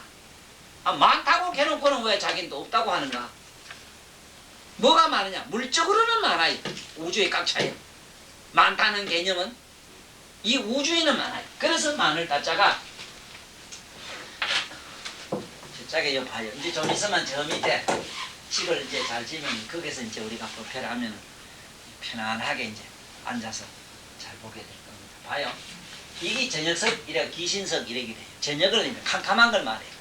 많다고 해놓고는 왜 자기는 또 없다고 하는가? 뭐가 많으냐? 물적으로는 많아요. 우주에 꽉 차요. 많다는 개념은 이 우주에는 많아요. 그래서 많을 따자가 저짝에 요 봐요. 이제 좀 있으면 저 밑에 집을 이제 잘 지면 거기서 이제 우리가 법회를 하면 편안하게 이제 앉아서 잘 보게 될 겁니다. 봐요. 이게 저녁석 이래 귀신석 이래게 돼요. 저녁을 캄캄한 걸 말해요.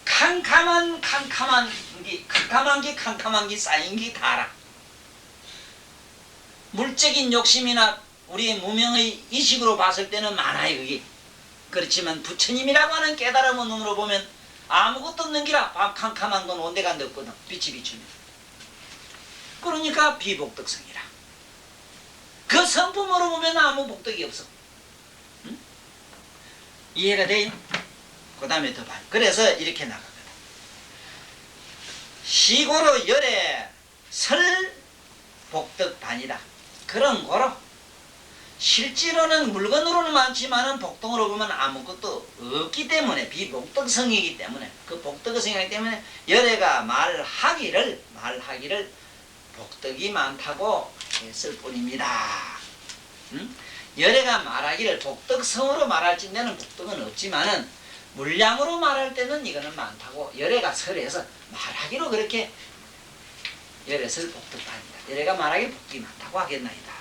캄캄한 게 쌓인 게 다라. 물적인 욕심이나 우리의 무명의 이식으로 봤을 때는 많아요. 그게. 그렇지만 부처님이라고 하는 깨달음의 눈으로 보면 아무것도 없는 기라. 캄캄한 건 온데간데 없거든. 빛이 비추면. 그러니까 비복덕성이라. 그 성품으로 보면 아무 복덕이 없어. 응? 이해가 돼요? 그 다음에 더 봐요. 그래서 이렇게 나가거든. 시고로 열에 설 복덕반이다. 그런 거로 실제로는 물건으로는 많지만은 복덕으로 보면 아무것도 없기 때문에 비복덕성이기 때문에 그 복덕의 성이기 때문에 열애가 말하기를 복덕이 많다고 했을 뿐입니다. 응? 열애가 말하기를 복덕성으로 말할 찐데는 복덕은 없지만은 물량으로 말할 때는 이거는 많다고 열애가 설해서 말하기로 그렇게 열애설 복덕반이다. 열애가 말하기를 복덕이 많다고 하겠나이다.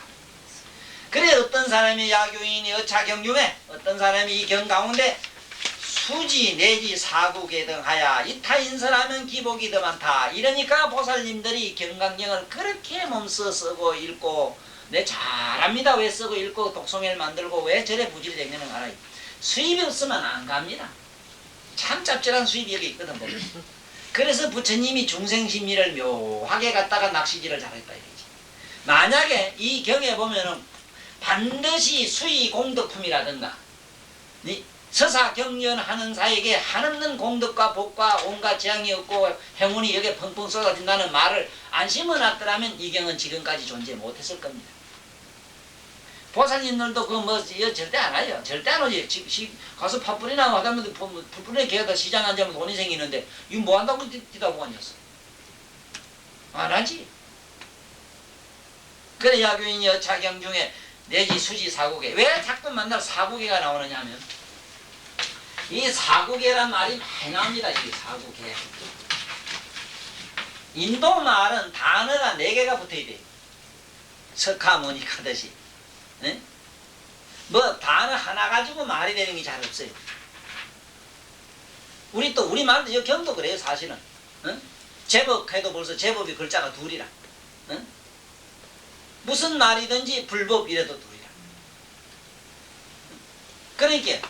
그래 어떤 사람이 야교인이 어차경중에 어떤 사람이 이 경 가운데 수지 내지 사국에 등하야 이타인설하면 기복이 더 많다. 이러니까 보살님들이 경강경을 그렇게 몸써 쓰고 읽고 내 잘합니다. 왜 쓰고 읽고 독송회를 만들고 왜 저래 부질되는 거 알아요. 수입이 없으면 안 갑니다. 참 짭짤한 수입이 여기 있거든. 그래서 부처님이 중생심리를 묘하게 갖다가 낚시질을 잘했다 이거지. 만약에 이 경에 보면은 반드시 수의 공덕품이라든가 서사경연하는 사에게 한없는 공덕과 복과 온갖 재앙이 없고 행운이 여기에 펑펑 쏟아진다는 말을 안 심어놨더라면 이 경은 지금까지 존재 못했을 겁니다. 보살님들도 절대 안 와요. 절대 안 오지. 가서 팥불이나 하다면 팥불에 개다 시장 앉으면 돈이 생기는데 이거 뭐 한다고 뛰다 보았냐어. 안 하지. 그래 야교인이 여차경 중에 내지 수지 사국에 왜 자꾸 만날 사국에가 나오느냐 하면 이 사국에란 말이 많이 나옵니다. 이 사국에. 인도 말은 단어가 4개가 붙어야 돼. 석하모니 하듯이. 네? 뭐 단어 하나 가지고 말이 되는 게 잘 없어요. 우리 말도 이 경도 그래요 사실은. 응? 제법 해도 벌써 제법이 글자가 2이라. 응? 무슨 말이든지 불법 이래도 2이라. 그러니까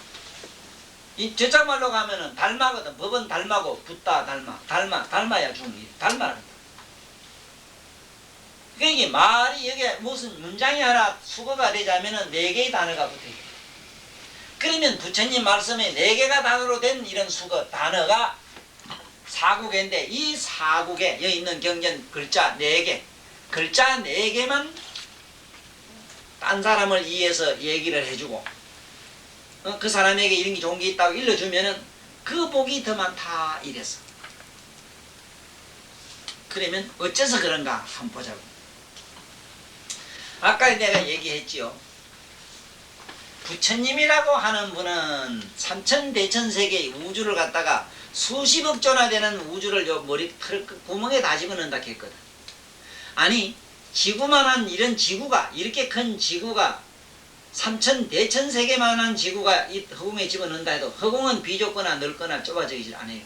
이 저짝말로 가면은 달마거든. 법은 달마고 붙다 달마야 중이 달마라. 그러니까 말이 여기에 무슨 문장이 하나 수거가 되자면은 4개의 단어가 붙어요. 그러면 부처님 말씀에 4개가 단어로 된 이런 수거 단어가 사국인데 이 사국에 여기 있는 경전 글자 4개 글자 4개만 딴 사람을 이해해서 얘기를 해주고 그 사람에게 이런 게 좋은 게 있다고 일러주면은 그 복이 더 많다 이랬어. 그러면 어째서 그런가 한번 보자고. 아까 내가 얘기했지요. 부처님이라고 하는 분은 삼천대천세계의 우주를 갖다가 수십억 조나 되는 우주를 요 머리 구멍에 다 집어넣는다 했거든. 아니 지구만한 이런 지구가 이렇게 큰 지구가 삼천대천세계만한 지구가 이 허공에 집어넣는다 해도 허공은 비좁거나 넓거나 좁아지질 않아요.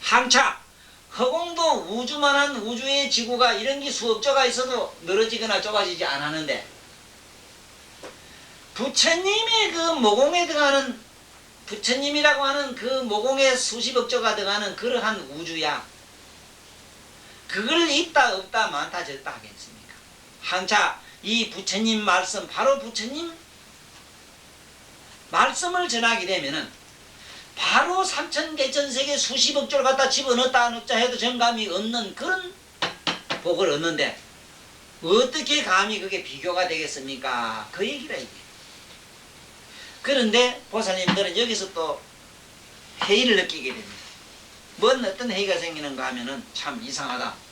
항차 허공도 우주만한 우주의 지구가 이런 게 수억 조가 있어도 늘어지거나 좁아지지 않았는데 부처님의 그 모공에 들어가는 부처님이라고 하는 그 모공에 수십억 조가 들어가는 그러한 우주야. 그걸 있다 없다 많다 적다 하겠습니까? 항차 이 부처님 말씀 바로 부처님 말씀을 전하게 되면은 바로 삼천대천세계 수십억 조를 갖다 집어넣었다 안 넣자 해도 정감이 없는 그런 복을 얻는데 어떻게 감히 그게 비교가 되겠습니까? 그 얘기라 이게. 그런데 보살님들은 여기서 또 회의를 느끼게 됩니다. 뭔 어떤 회의가 생기는가 하면은 참 이상하다.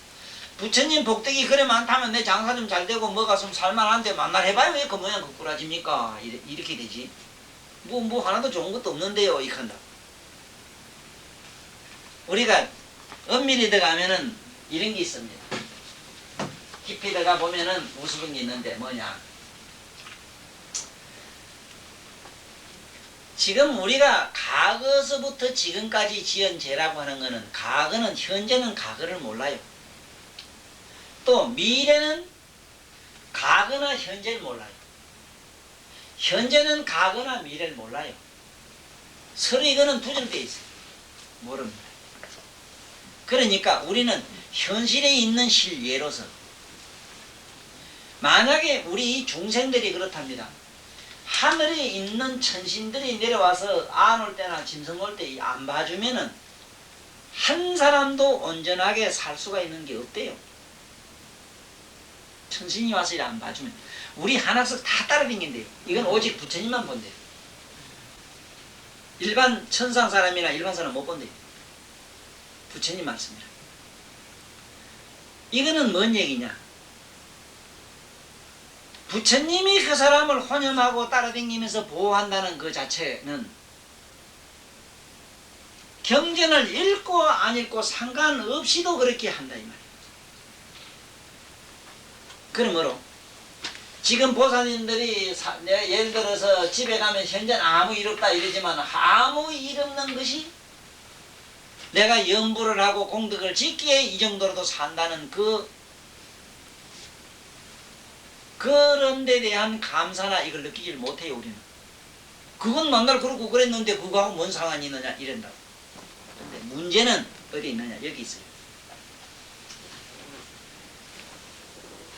부처님 복덕이 그래 많다면 내 장사 좀 잘 되고 뭐가 좀 살만한데 만날 해봐요 왜 그 모양 그 꾸라집니까? 이렇게 되지. 뭐 하나도 좋은 것도 없는데요 이렇게 한다. 우리가 엄밀히 들어가면은 이런 게 있습니다. 깊이 들어가 보면은 우스운 게 있는데 뭐냐. 지금 우리가 과거서부터 지금까지 지은 죄라고 하는 거는 과거는 현재는 과거를 몰라요. 또 미래는 과거나 현재를 몰라요. 현재는 과거나 미래를 몰라요. 서로 이거는 두절되어 있어요. 모릅니다. 그러니까 우리는 현실에 있는 실예로서 만약에 우리 중생들이 그렇답니다. 하늘에 있는 천신들이 내려와서 안 올 때나 짐승 올 때 안 봐주면은 한 사람도 온전하게 살 수가 있는 게 없대요. 천신이 와서 안 봐주면 우리 한학석 다 따라다닌대요. 이건 오직 부처님만 본대요. 일반 천상 사람이나 일반 사람 못 본대요. 부처님 말씀이라. 이거는 뭔 얘기냐? 부처님이 그 사람을 혼념하고 따라다니면서 보호한다는 그 자체는 경전을 읽고 안 읽고 상관없이도 그렇게 한다 이 말이에요. 그러므로 지금 보살님들이 내가 예를 들어서 집에 가면 현재는 아무 일 없다 이러지만 아무 일 없는 것이 내가 염불을 하고 공덕을 짓기에 이 정도로도 산다는 그 그런 데 대한 감사나 이걸 느끼질 못해요 우리는. 그건 만날 그렇고 그랬는데 그거하고 뭔 상관이 있느냐 이런다고. 근데 문제는 어디 있느냐 여기 있어요.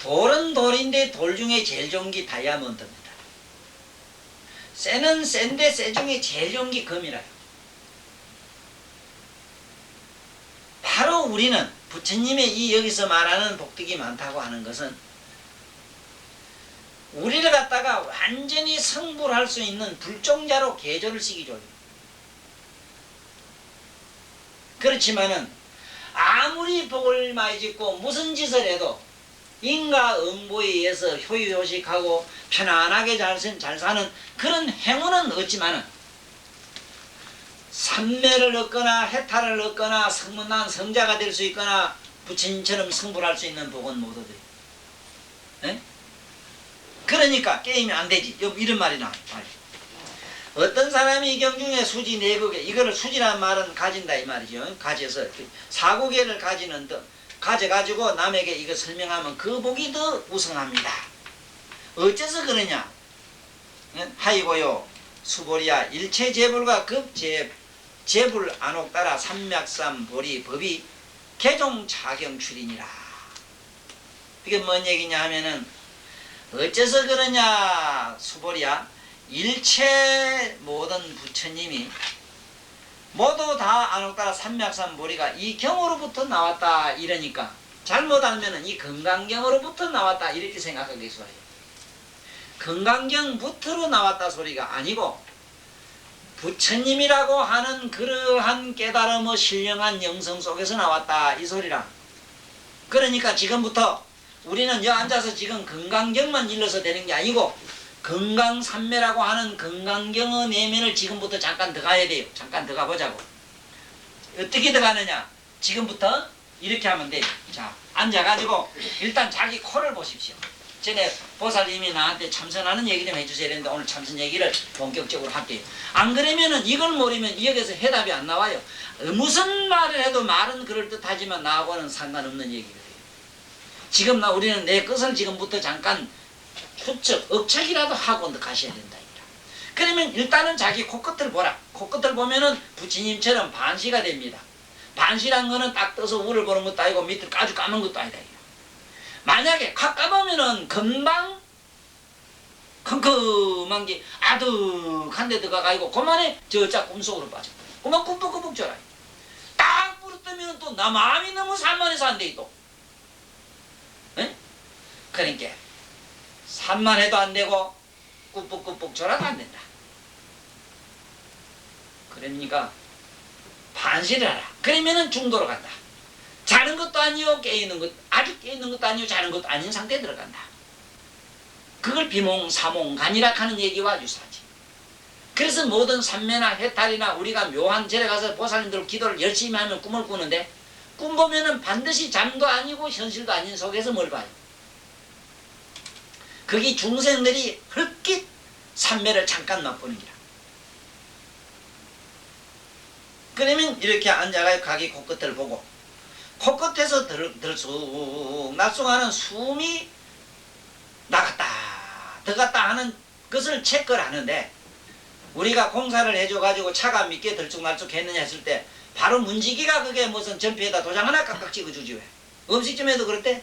돌은 돌인데 돌 중에 제일 좋은 게 다이아몬드입니다. 쇠는 쇠인데 쇠 중에 제일 좋은 게 금이라요. 바로 우리는 부처님의 이 여기서 말하는 복덕이 많다고 하는 것은 우리를 갖다가 완전히 성불할 수 있는 불종자로 개조를 시키기 줘요. 그렇지만은 아무리 복을 많이 짓고 무슨 짓을 해도 인과 응보에 의해서 효유효식하고 편안하게 잘 사는 그런 행운은 없지만은 삼매를 얻거나 해탈을 얻거나 성문난 성자가 될 수 있거나 부처님처럼 성불할 수 있는 복은 못 얻어요. 네? 그러니까 게임이 안 되지. 이런 말이 나와요. 어떤 사람이 이 경중에 수지 네국에 이거를 수지라는 말은 가진다 이 말이죠. 가져서 사국계를 가지는 듯 가져가지고 남에게 이거 설명하면 그 복이 더 우승합니다. 어째서 그러냐? 하이고요 수보리야 일체재불과 급재불 안옥따라 삼맥삼 보리 법이 개종차경출이니라. 이게 뭔 얘기냐 하면은 어째서 그러냐 수보리야 일체 모든 부처님이 모두 다 안옥따라 삼맥삼 보리가 이 경으로부터 나왔다 이러니까 잘못 알면은 이 건강경으로부터 나왔다 이렇게 생각하기 쉬워요. 건강경부터로 나왔다 소리가 아니고 부처님이라고 하는 그러한 깨달음의 신령한 영성 속에서 나왔다 이 소리라. 그러니까 지금부터 우리는 여기 앉아서 지금 건강경만 일러서 되는 게 아니고 건강삼매라고 하는 건강경의 내면을 지금부터 잠깐 들어가야 돼요. 잠깐 들어가 보자고. 어떻게 들어가느냐? 지금부터 이렇게 하면 돼요. 자, 앉아가지고 일단 자기 코를 보십시오. 전에 보살님이 나한테 참선하는 얘기 좀 해주세요 했는데 오늘 참선 얘기를 본격적으로 할게요. 안 그러면은 이걸 모르면 여기서 해답이 안 나와요. 무슨 말을 해도 말은 그럴듯하지만 나하고는 상관없는 얘기거든요. 지금 우리는 내 것을 지금부터 잠깐 추측, 억측이라도 하고 가셔야 된다. 그러면 일단은 자기 코끝을 보라. 코끝을 보면은 부처님처럼 반시가 됩니다. 반시란 거는 딱 떠서 우를 보는 것도 아니고 밑을 아주 까만 것도 아니다. 만약에 확 까보면은 금방 컴컴한 게 아득한 데 들어가가지고 그만에 저자 꿈속으로 빠져. 그만 꿈뻑꿈뻑 져라. 딱 물었더면 또 나 마음이 너무 산만해서 안 돼 또. 에? 그러니까 산만해도 안 되고 꾸벅꾸벅 졸아도 안 된다. 그러니까 반시를 하라. 그러면은 중도로 간다. 자는 것도 아니요 깨있는 것 아주 깨있는 것도 아니요 자는 것도 아닌 상태에 들어간다. 그걸 비몽사몽간이라 하는 얘기와 유사하지. 그래서 모든 삼매나 해탈이나 우리가 묘한 절에 가서 보살님들 기도를 열심히 하면 꿈을 꾸는데 꿈 보면은 반드시 잠도 아니고 현실도 아닌 속에서 뭘 봐요? 거기 중생들이 헐깃 삼매를 잠깐 맛보는 기라. 그러면 이렇게 앉아가 가기 코끝을 보고 코끝에서 들쑥 날쑥하는 숨이 나갔다 들어갔다 하는 것을 체크를 하는데 우리가 공사를 해줘가지고 차가 믿게 들쑥날쑥 했느냐 했을 때 바로 문지기가 그게 무슨 전피에다 도장 하나 깍깍 찍어주지 왜? 음식점에도 그럴 때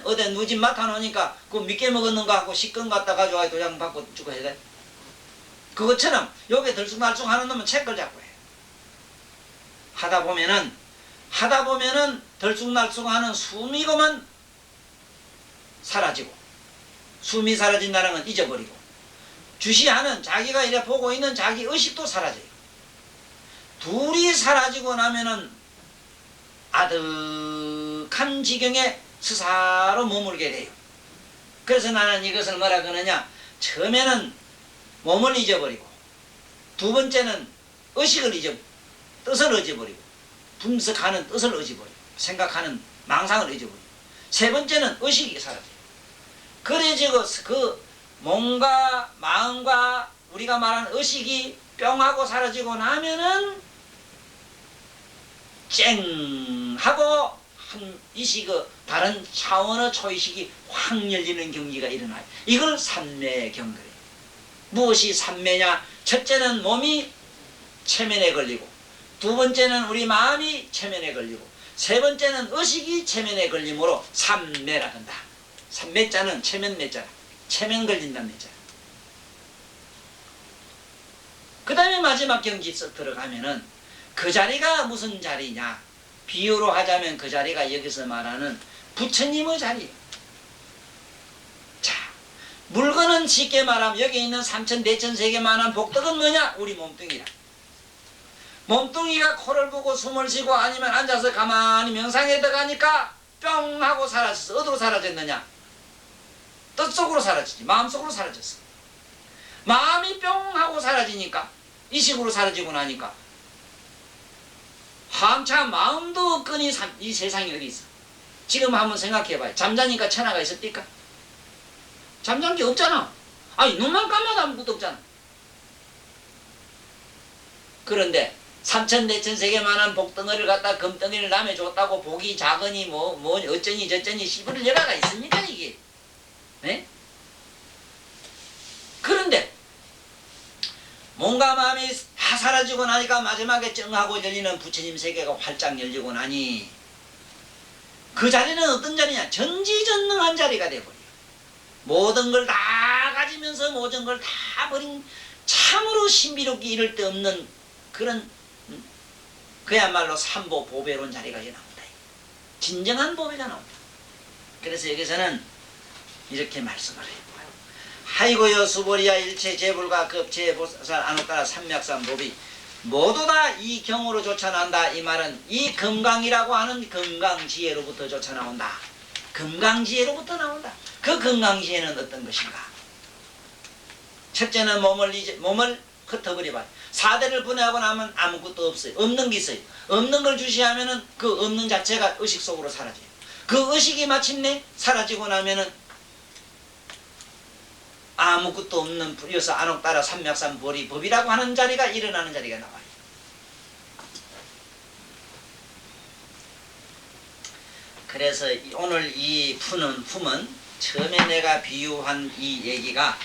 어디 누집 맡아놓으니까 그거 믿게 먹었는가 하고 식권 갖다 가져와 도장 받고 주고 해야 돼. 그것처럼 요게 들쑥날쑥 하는 놈은 체크를 잡고 해. 하다 보면은 들쑥날쑥 하는 숨이고만 사라지고 숨이 사라진다는 건 잊어버리고 주시하는 자기가 이래 보고 있는 자기 의식도 사라져요. 둘이 사라지고 나면은 아득한 지경에 스사로 머물게 돼요. 그래서 나는 이것을 뭐라 그러냐 처음에는 몸을 잊어버리고 두 번째는 의식을 뜻을 잊어버리고 분석하는 뜻을 잊어버리고 생각하는 망상을 잊어버리고 세 번째는 의식이 사라져요. 그래지고 그 몸과 마음과 우리가 말하는 의식이 뿅하고 사라지고 나면은 쨍 하고 이시그 다른 차원의 초의식이 확 열리는 경지가 일어나요. 이걸 삼매의 경거래요. 무엇이 삼매냐? 첫째는 몸이 체면에 걸리고, 두 번째는 우리 마음이 체면에 걸리고, 세 번째는 의식이 체면에 걸림으로 삼매라 한다. 삼매자는 체면 매자라. 체면 걸린다는 매자라. 그 다음에 마지막 경지 들어가면은 그 자리가 무슨 자리냐? 비유로 하자면 그 자리가 여기서 말하는 부처님의 자리예요. 자, 물건은 쉽게 말하면 여기 있는 삼천대천세계만한 복덕은 뭐냐? 우리 몸뚱이라. 몸뚱이가 코를 보고 숨을 쉬고 아니면 앉아서 가만히 명상에 들어가니까 뿅 하고 사라졌어. 어디로 사라졌느냐? 뜻속으로 사라지지. 마음속으로 사라졌어. 마음이 뿅 하고 사라지니까, 이식으로 사라지고 나니까 한참 마음도 없거니 이 세상에 어디 있어? 지금 한번 생각해봐요. 잠자니까 천하가 있었습니까? 잠잔 게 없잖아. 아니 눈만 감아도 아무것도 없잖아. 그런데 삼천대천세계만한 복덩어리를 갖다 금덩이를 남에 줬다고 복이 작으니 뭐 어쩌니 저쩌니 시부를 여가가 있습니까 이게? 네? 그런데 몸과 마음이 다 사라지고 나니까 마지막에 쩡하고 열리는 부처님 세계가 활짝 열리고 나니 그 자리는 어떤 자리냐? 전지전능한 자리가 돼버려. 모든 걸 다 가지면서 모든 걸 다 버린 참으로 신비롭게 이를 데 없는 그런 그야말로 삼보 보배로운 자리가 나온다. 진정한 보배가 나온다. 그래서 여기서는 이렇게 말씀을 해요. 하이고여 수보리야 일체 재불과 급제보살 안옥가라 삼맥삼법이 모두 다 이 경으로 쫓아난다. 이 말은 이 금강이라고 하는 금강지혜로부터 쫓아나온다. 금강지혜로부터 나온다. 그 금강지혜는 어떤 것인가? 첫째는 몸을 흩어버려봐. 사대를 분해하고 나면 아무것도 없어요. 없는 게 있어요. 없는 걸 주시하면은 그 없는 자체가 의식 속으로 사라져요. 그 의식이 마침내 사라지고 나면은 아무것도 없는 불이어서 안옥따라 삼맥삼보리 법이라고 하는 자리가 일어나는 자리가 나와요. 그래서 오늘 이 푸는 품은 처음에 내가 비유한 이 얘기가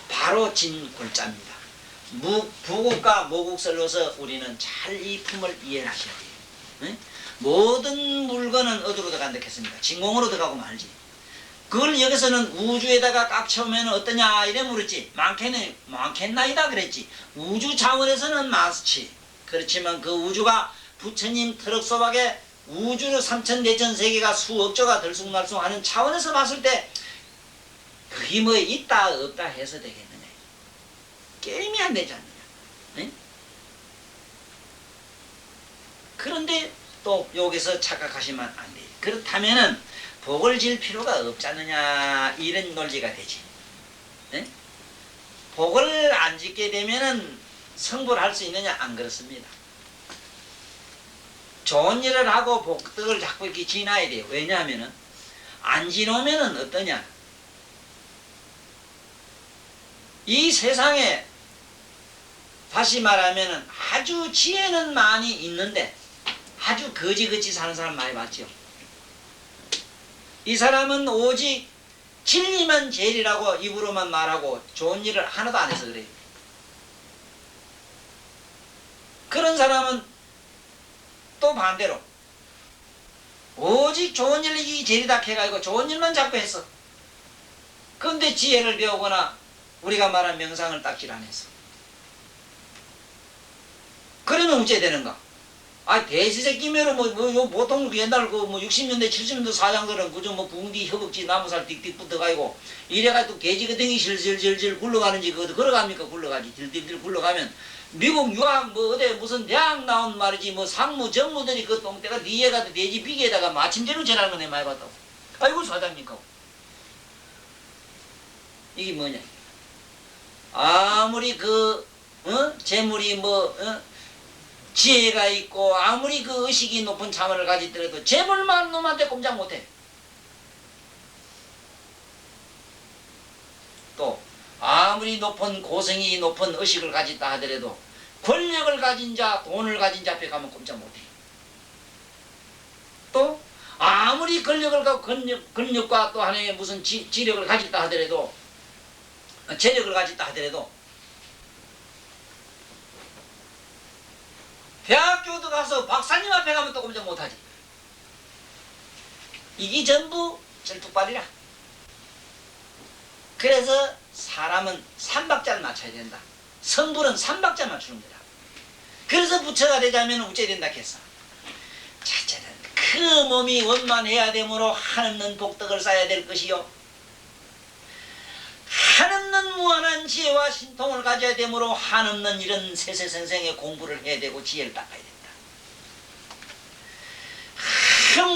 바로 진골자입니다. 부국과 모국설로서 우리는 잘 이 품을 이해하셔야 돼요. 네? 모든 물건은 어디로 들어간다 했습니까? 진공으로 들어가고 말지. 그걸 여기서는 우주에다가 꽉 채우면 어떠냐 이래 물었지. 많겠나이다 그랬지. 우주 차원에서는 많지. 그렇지만 그 우주가 부처님 트럭소박에 우주는 삼천대천세계가 수억조가 들쑥날쑥하는 차원에서 봤을 때 그게 뭐 있다 없다 해서 되겠느냐. 게임이 안 되지 않느냐. 네? 그런데 또 여기서 착각하시면 안 돼요. 그렇다면은 복을 질 필요가 없지 않느냐 이런 논리가 되지. 네? 복을 안 짓게 되면은 성불을 할 수 있느냐? 안 그렇습니다. 좋은 일을 하고 복덕을 자꾸 이렇게 지나야 돼요. 왜냐하면은 안 지놓으면은 어떠냐? 이 세상에 다시 말하면은 아주 지혜는 많이 있는데 아주 거지같이 사는 사람 많이 봤죠. 이 사람은 오직 진리만 제일이라고 입으로만 말하고 좋은 일을 하나도 안 해서 그래요. 그런 사람은 또 반대로 오직 좋은 일이 제일이다 해가지고 좋은 일만 자꾸 했어. 그런데 지혜를 배우거나 우리가 말한 명상을 딱질 안 했어. 그러면 어째 되는가? 아, 돼지새끼면은 보통 옛날 60년대, 70년대 사장들은 그저 붕디, 허벅지, 나무살 띡띡 붙어가지고 이래가지고 돼지거등이 실실실실 굴러가는지 걸어갑니까? 굴러가지. 딜딜딜 굴러가면 미국 유학 어디 무슨 대학 나온 말이지 상무, 정무들이 그 똥대가 뒤에 가도 돼지 비계에다가 마침대로 전하는 거 내 많이 봤다고. 아이고 사장님 하고. 이게 뭐냐? 아무리 재물이 지혜가 있고 아무리 그 의식이 높은 자문을 가지더라도 재물 많은 놈한테 꼼짝 못해. 또 아무리 높은 고성이 높은 의식을 가졌다 하더라도 권력을 가진 자, 돈을 가진 자 앞에 가면 꼼짝 못해. 또 아무리 권력을 갖고 권력과 또 하나의 무슨 지력을 가졌다 하더라도 재력을 가졌다 하더라도 대학교도 가서 박사님 앞에 가면 또 꼼짝 못하지. 이게 전부 절뚝발이라. 그래서 사람은 삼박자를 맞춰야 된다. 성불은 삼박자 맞추는 거다. 그래서 부처가 되자면 어째 된다 했어. 첫째는 그 몸이 원만해야 되므로 한없는 복덕을 쌓아야 될 것이요, 한없는 무한한 지혜와 신통을 가져야 되므로 한없는 이런 세세생생의 공부를 해야 되고 지혜를 닦아야 된다.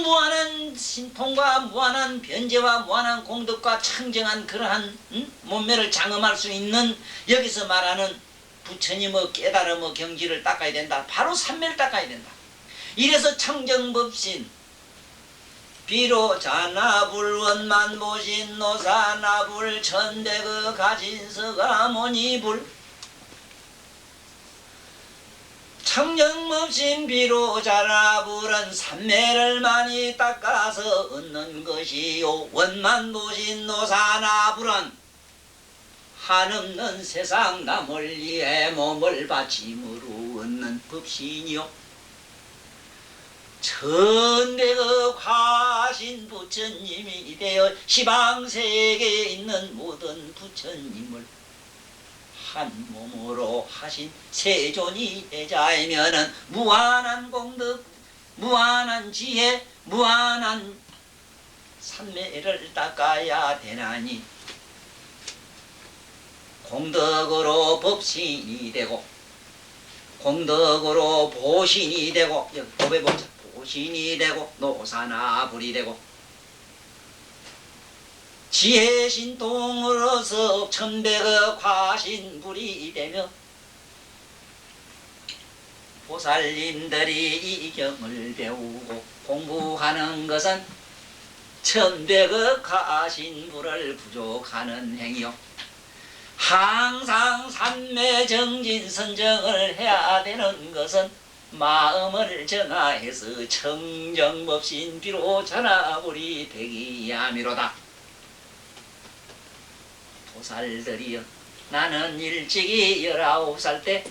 무한한 신통과 무한한 변제와 무한한 공덕과 청정한 그러한 몸매를 장엄할 수 있는 여기서 말하는 부처님의 깨달음의 경지를 닦아야 된다. 바로 삼매를 닦아야 된다. 이래서 청정법신 비로자나불 원만보신 노사나불 천대그 가진서가 모니불 청정법신 비로자나불은 삼매를 많이 닦아서 얻는 것이요, 원만보신 노사나불은 한없는 세상 남을 위해 몸을 바침으로 얻는 법신이요, 천대의 과신 부처님이 되어 시방세계에 있는 모든 부처님을 한 몸으로 하신 세존이 되자면은 무한한 공덕, 무한한 지혜, 무한한 삼매를 닦아야 되나니 공덕으로 법신이 되고 공덕으로 보신이 되고, 법에 보자, 보신이 되고 노사나불이 되고 지혜신통으로서 천백의 과신불이 되며 보살님들이 이 경을 배우고 공부하는 것은 천백의 과신불을 부족하는 행위요, 항상 삼매 정진 선정을 해야 되는 것은 마음을 정화해서 청정법신 비로자나불이 되기 함이로다. 보살들이여, 나는 일찍이 19살 때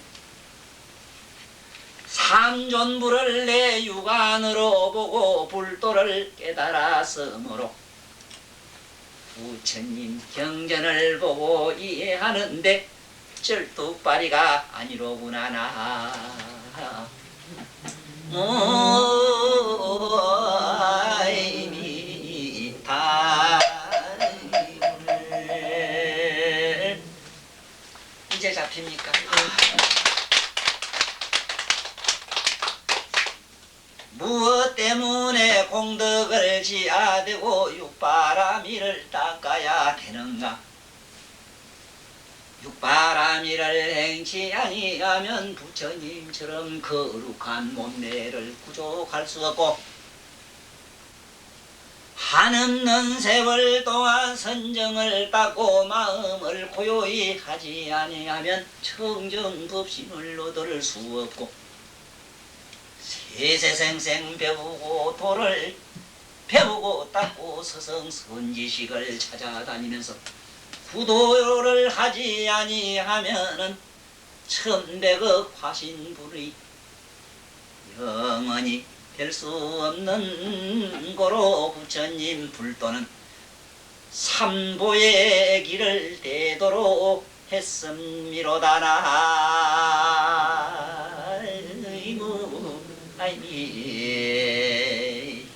삼존불을 내 육안으로 보고 불도를 깨달았으므로 부처님 경전을 보고 이해하는데 절뚝발이가 아니로구나. 나 이제 잡힙니까? 무엇 때문에 공덕을 지어야 되고 육바라밀을 닦아야 되는가? 육바라밀을 행치 아니하면 부처님처럼 거룩한 몸매를 구족할 수 없고, 한없는 세월 동안 선정을 닦고 마음을 고요히 하지 아니하면 청정법신을 얻을 수 없고, 세세생생 배우고 도를 배우고 닦고 서성선지식을 찾아다니면서 구도를 하지 아니하면은 천백의 화신불의 영원히 될 수 없는 고로 부처님 불도는 삼보의 길을 대도록 했음이로다나. 아이미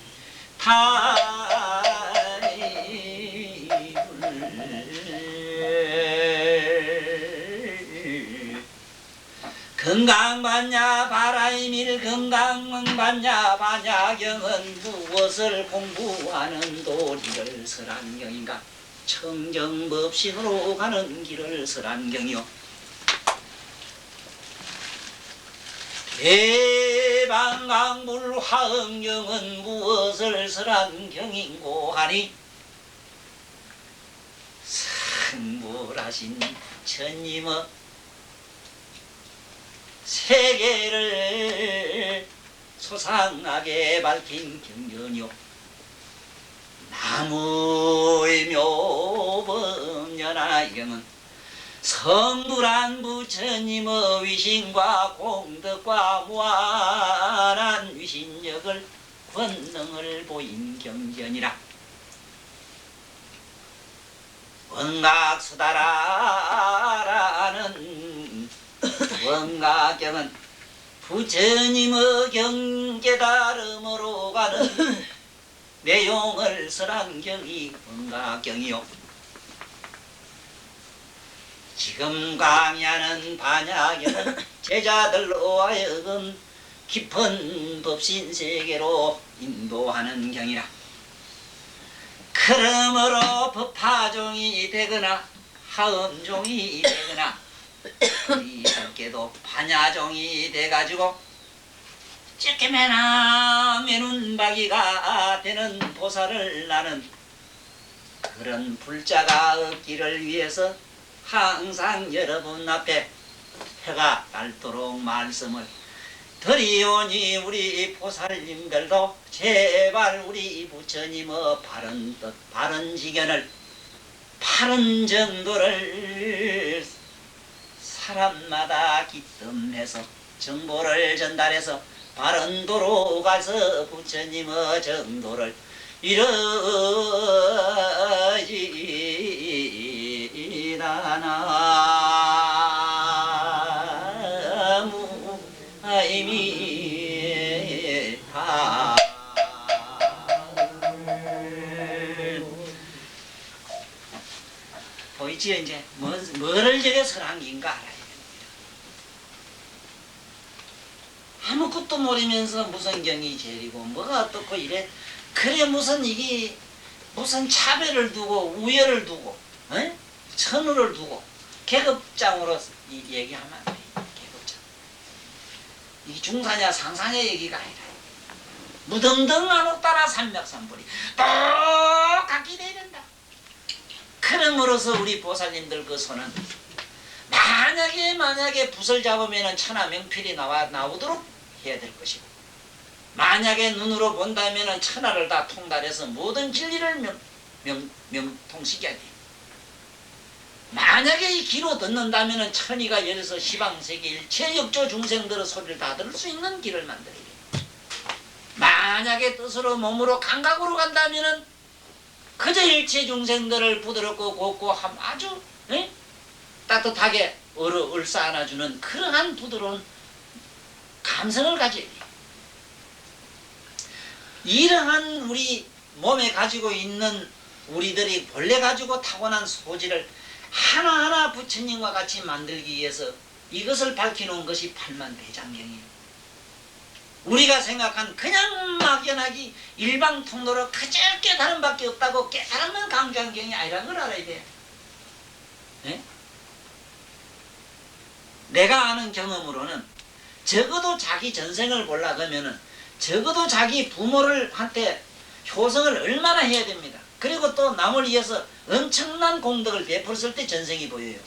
건강받냐 바라이밀 건강받냐 반야경은 무엇을 공부하는 도리를 설한경인가? 청정법신으로 가는 길을 설한경이요, 대방강불 화응경은 무엇을 설한경인고 하니 승불하신 천님의 세계를 소상하게 밝힌 경전이요, 나무의 묘범연화경은 성불한 부처님의 위신과 공덕과 무한한 위신력을 권능을 보인 경전이라. 원각수다라는 원각경은 부처님의 경깨달음으로 가는 내용을 설한 경이 원각경이요. 지금 강의하는 반야경은 제자들로 하여금 깊은 법신세계로 인도하는 경이라. 그러므로 법화종이 되거나 하음종이 되거나 어리석게도 반야종이 돼가지고 찌개매나 매눈박이가 되는 보살을 나는 그런 불자가 없기를 위해서 항상 여러분 앞에 해가 닳도록 말씀을 드리오니 우리 보살님들도 제발 우리 부처님의 바른 뜻, 바른 지견을, 바른 정도를 사람마다 기뜸해서 정보를 전달해서 바른 도로 가서 부처님의 정도를 이루지라나무 아이미타. 보이지요? 이제 뭐를 저게 설한긴가 알아야 됩니다. 아무것도 모르면서 무슨 경이 제일이고 뭐가 어떻고 이래. 그래 무슨 이게 무슨 차별을 두고 우열을 두고 천우를 두고 계급장으로 얘기하면 안 돼. 계급장. 이게 중사냐 상사냐 얘기가 아니라 무등등하고 따라 삼맥삼불이 똑같게 돼야 된다. 그럼으로써 우리 보살님들 그 손은 만약에 붓을 잡으면 천하명필이 나오도록 해야 될 것이고, 만약에 눈으로 본다면 천하를 다 통달해서 모든 진리를 명통시켜야 돼. 만약에 이 귀로 듣는다면 천이가 열려서 시방세계 일체 역조 중생들의 소리를 다 들을 수 있는 길을 만들어야 돼. 만약에 뜻으로 몸으로 감각으로 간다면 그저 일체 중생들을 부드럽고 곱고 아주 따뜻하게 얼싸 안아주는 그러한 부드러운 감성을 가져야 돼. 이러한 우리 몸에 가지고 있는 우리들이 본래 가지고 타고난 소질을 하나하나 부처님과 같이 만들기 위해서 이것을 밝혀놓은 것이 팔만대장경이에요. 우리가 생각한 그냥 막연하기 일방통로로 그저 깨달음 밖에 없다고 깨달음은 강장경이 아니라는 걸 알아야 돼. 네? 내가 아는 경험으로는 적어도 자기 전생을 보려고 하면은 적어도 자기 부모를 한테 효성을 얼마나 해야 됩니다. 그리고 또 남을 위해서 엄청난 공덕을 베풀었을 때 전생이 보여요.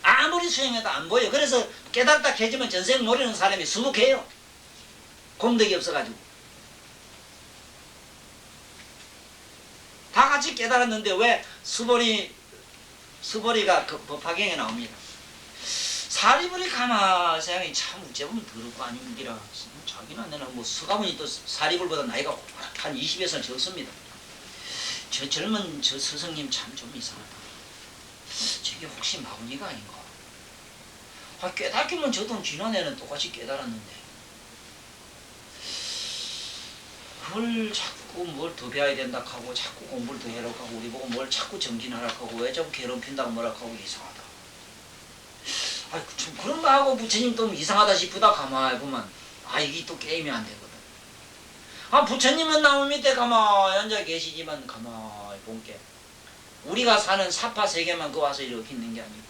아무리 수행해도 안 보여. 그래서 깨닫다 해지면 전생 모르는 사람이 수북해요. 공덕이 없어가지고. 다 같이 깨달았는데 왜 수보리가 그 법화경에 나옵니다. 사리불이 가마 생각이 참 어째보면 더럽고 아닙니다. 자기는 안 되나 뭐 수가문이 또 사리불보다 나이가 한 20에서 적습니다. 저 젊은 저 스승님 참 좀 이상하다. 저게 혹시 마구니가 아닌가? 깨닫기면 저도 지난해는 똑같이 깨달았는데 그걸 자꾸 뭘 더 배워야 된다 하고 자꾸 공부를 더 해라고 하고 우리 보고 뭘 자꾸 정진하라고 하고 왜 자꾸 괴롭힌다고 뭐라고 하고 이상하다. 좀 그런 거 하고 부처님 또 이상하다 싶다 가만히 보면 이게 또 게임이 안 되거든. 부처님은 나무 밑에 가만히 앉아 계시지만 가만히 본게 우리가 사는 사파 세계만 그 와서 이렇게 있는 게 아니고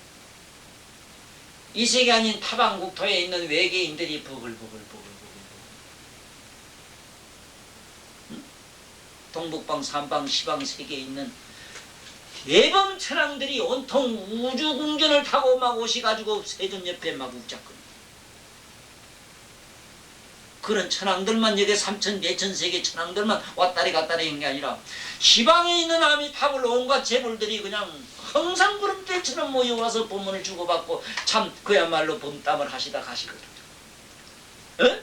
이 세계 아닌 타방국토에 있는 외계인들이 버글버글 동북방, 삼방, 시방 세계에 있는 대범 천왕들이 온통 우주궁전을 타고 막 오셔가지고 세존 옆에 막 웃잡거든. 그런 천황들만 여기 삼천 대천 세계 천황들만 왔다리 갔다리 하는 게 아니라 시방에 있는 아미타불 온갖 재벌들이 그냥 항상 그런 때처럼 모여와서 법문을 주고받고 참 그야말로 범담을 하시다 가시거든. 어?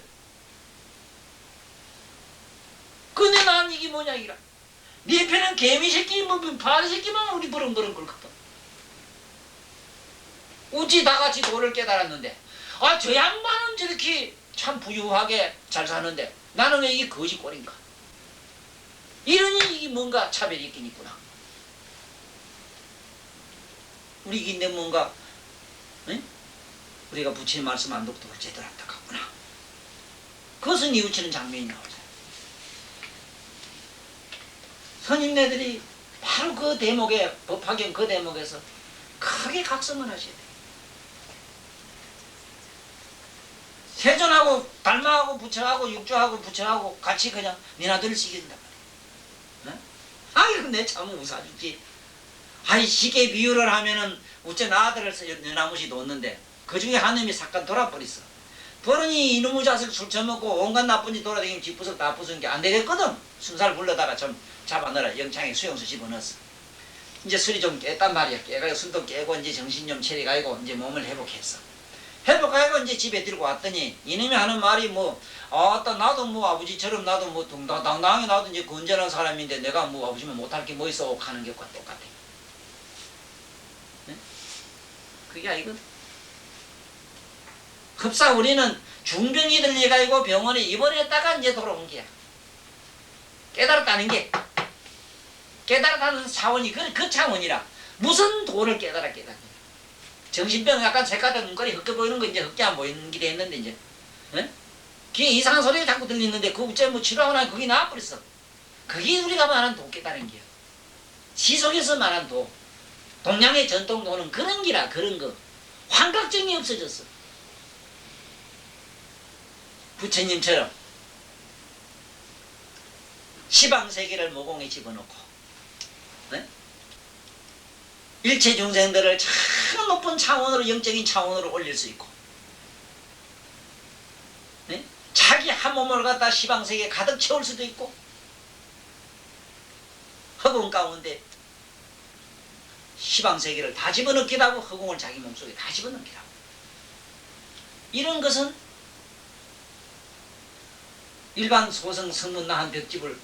근데 난 이게 뭐냐 이라. 네 편은 개미 새끼 뭐 바리 새끼만 우리 버렁버렁 끓거든. 우지 다 같이 도를 깨달았는데 아 저 양반은 저렇게 참 부유하게 잘 사는데 나는 왜 이게 거지꼴인가. 이러니 이게 뭔가 차별이 있긴 있구나. 우리 인데 뭔가 응? 우리가 부처님 말씀 안 듣고 제대로 안타깝구나. 그것은 뉘우치는 장면이 나오죠. 선임네들이 바로 그 대목에 법화경 그 대목에서 크게 각성을 하셔야 돼요. 세존하고 달마하고 부처하고 육조하고 부처하고 같이 그냥 니나들을 시킨단 말이야. 아이고 내 참 웃어주지. 아이 시계 비유를 하면은 우째 나 아들을 너나무시 놓는데 그 중에 한 놈이 삭간 돌아버렸어. 그러니 이놈의 자식 술 처먹고 온갖 나쁜 짓 돌아다니면 뒷부석 다 부수는 게 안 되겠거든. 순살 불러다가 좀 잡아넣어라. 영창에 수용수 집어넣었어. 이제 술이 좀 깼단 말이야. 깨가지고 술도 깨고 이제 정신 좀 차려가지고 이제 몸을 회복했어. 회복하고 이제 집에 들고 왔더니 이놈이 하는 말이 뭐 아따 나도 뭐 아버지처럼 나도 뭐 당당하게 나도 이제 건전한 사람인데 내가 뭐 아버지면 못할 게 뭐 있어 하는 것과 똑같아. 네? 그게 아니거든. 흡사 우리는 중병이 들려가지고 병원에 입원했다가 이제 돌아온 게야. 깨달았다는 게 깨달았다는 차원이 그 차원이라 무슨 도를 깨달았겠다. 정신병 약간 색깔된 눈깔이 흑게 보이는 거 이제 흑게 안 보이는 길이 했는데 이제 에? 귀에 이상한 소리가 자꾸 들리는데 그 우째 뭐 치료하고 나면 그게 나와버렸어. 그게 우리가 말하는 도 깨달은 게야. 시속에서 말한 도. 동양의 전통도는 그런 기라 그런 거. 환각증이 없어졌어. 부처님처럼 시방세계를 모공에 집어넣고 네? 일체 중생들을 참 높은 차원으로 영적인 차원으로 올릴 수 있고 네? 자기 한 몸을 갖다 시방세계에 가득 채울 수도 있고 허공 가운데 시방세계를 다 집어넣기도 하고 허공을 자기 몸속에 다 집어넣기도 하고 이런 것은 일반 소성 성문나한 벽집을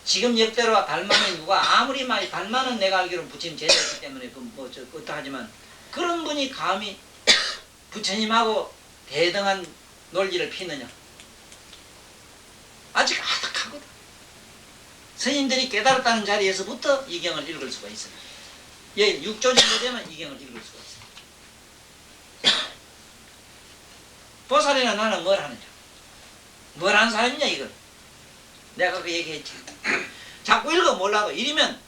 지금 역대로 달마는 누가 아무리 많이 달마는 내가 알기로는 부처님 제자이기 때문에 뭐 어떠하지만 그런 분이 감히 부처님하고 대등한 논리를 피느냐. 아직 아득하거든. 스님들이 깨달았다는 자리에서부터 이 경을 읽을 수가 있어요. 예, 6조 정도 되면 이 경을 읽을 수가 있어요. 보살이나 나는 뭘 하느냐. 뭘 하는 사람이냐 이걸. 내가 그 얘기했지. 자꾸 읽어 몰라도 이러면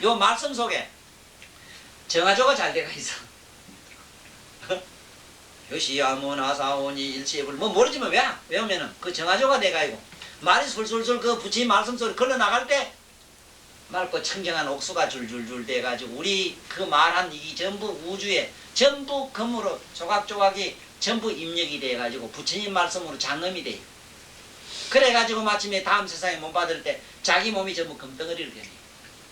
요 말씀 속에 정화조가 잘 돼가 있어. 요시야모나사오니 일시불 뭐 모르지만 왜? 왜냐면은 그 정화조가 돼가 있고 말이 술술술 그 부처님 말씀 소리 걸러 나갈 때 맑고 청정한 옥수가 줄줄줄 돼가지고 우리 그 말한 이 전부 우주에 전부 금으로 조각조각이 전부 입력이 돼가지고 부처님 말씀으로 장엄이 돼요. 그래가지고 마침에 다음 세상에 몸 받을 때 자기 몸이 전부 금덩어리를 되네.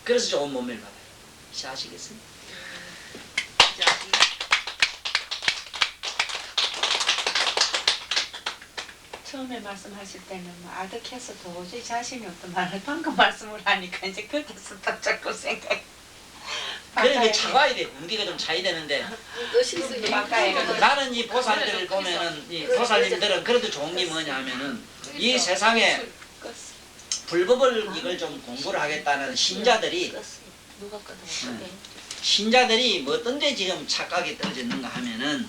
그래서 좋은 몸매를 받아요. 아시겠습니까?
처음에 말씀하실 때는 뭐 아득해서 도저히 자신이 없더만 방금 말씀을 하니까 이제 그때서 딱 자꾸 생각.
그러니까 차가야 돼. 무게가 좀 차야 되는데. 나는 이 보살들을 보면은 이 보살님들은 그래도 좋은 게 뭐냐 하면은 이 세상에 불법을 이걸 좀 공부를 하겠다는 신자들이 신자들이 뭐 어떤 데 지금 착각이 떨어졌는가 하면은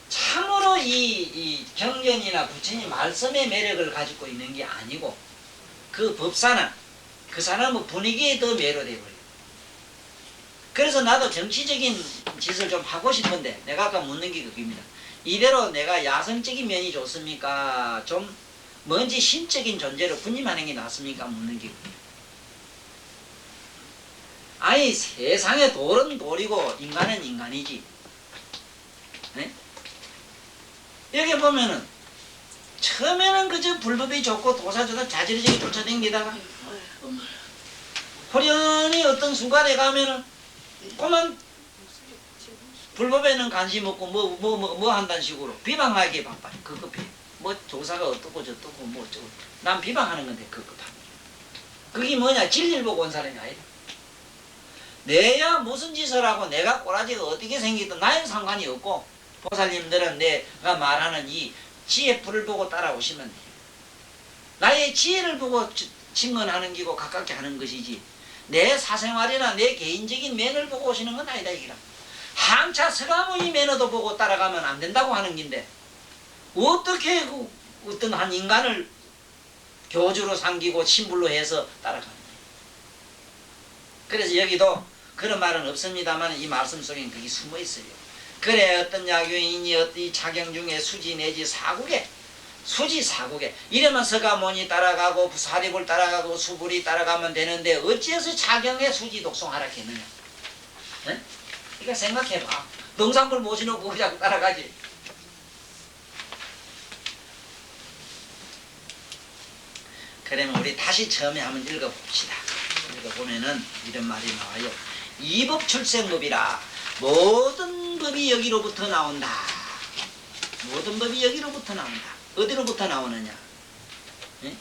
참으로 이 경전이나 부처님 말씀의 매력을 가지고 있는 게 아니고 그 법사나 그 사람의 분위기에 더 매료돼 버려요. 그래서 나도 정치적인 짓을 좀 하고 싶은데 내가 아까 묻는 게 그겁니다. 이대로 내가 야성적인 면이 좋습니까? 좀 뭔지 신적인 존재로 군림하는 게 낫습니까? 묻는 게 그겁니다. 아니 세상에 돌은 돌이고 인간은 인간이지. 네? 여기 보면은 처음에는 그저 불법이 좋고 도사조사 자지러지게 쫓아다니다가 호련히 어떤 순간에 가면은 그만 불법에는 관심 없고 뭐 한다는 식으로 비방하기에 바빠요. 급급해. 뭐 조사가 어떻고 저떻고 뭐 어쩌고 난 비방하는 건데 급급한. 그게 뭐냐? 진리를 보고 온 사람이 아니다. 내야 무슨 짓을 하고 내가 꼬라지가 어떻게 생기든 나에는 상관이 없고 보살님들은 내가 말하는 이 지혜풀을 보고 따라오시면 돼요. 나의 지혜를 보고 친근하는 기고 가깝게 하는 것이지 내 사생활이나 내 개인적인 면을 보고 오시는 건 아니다 이기라. 한차 서가모니 매너도 보고 따라가면 안 된다고 하는 긴데 어떻게 그 어떤 한 인간을 교주로 삼기고 신불로 해서 따라가는 거예요. 그래서 여기도 그런 말은 없습니다만 이 말씀 속엔 그게 숨어 있어요. 그래 어떤 야교인이 어떤 차경 중에 수지 내지 사국에 수지 사국에 이러면 서가모니 따라가고 사리불 따라가고 수불이 따라가면 되는데 어찌해서 차경에 수지 독송하라 했느냐. 네? 그러니까 생각해봐. 등산불 모시놓고 그냥 따라가지. 그러면 우리 다시 처음에 한번 읽어봅시다. 읽어보면은 이런 말이 나와요. 이법 출생법이라 모든 법이 여기로부터 나온다. 모든 법이 여기로부터 나온다. 어디로부터 나오느냐? 예?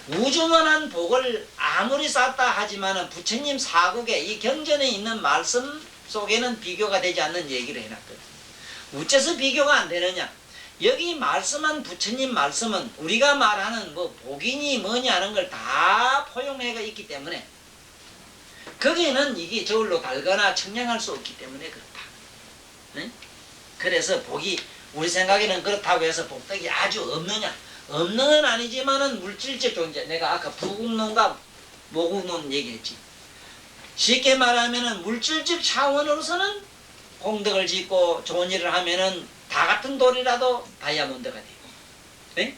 우주만한 복을 아무리 쌓다 하지만은 부처님 사국에 이 경전에 있는 말씀 속에는 비교가 되지 않는 얘기를 해놨거든. 어째서 비교가 안 되느냐? 여기 말씀한 부처님 말씀은 우리가 말하는 뭐 복이니 뭐냐 하는 걸 다 포용해가 있기 때문에 거기에는 이게 저울로 달거나 청량할 수 없기 때문에 그렇다. 네? 그래서 복이 우리 생각에는 그렇다고 해서 복덕이 아주 없느냐? 없는 건 아니지만은 물질적 존재. 내가 아까 부국론과 모국론 얘기했지. 쉽게 말하면은 물질적 차원으로서는 공덕을 짓고 좋은 일을 하면은 다 같은 돌이라도 다이아몬드가 되고, 네?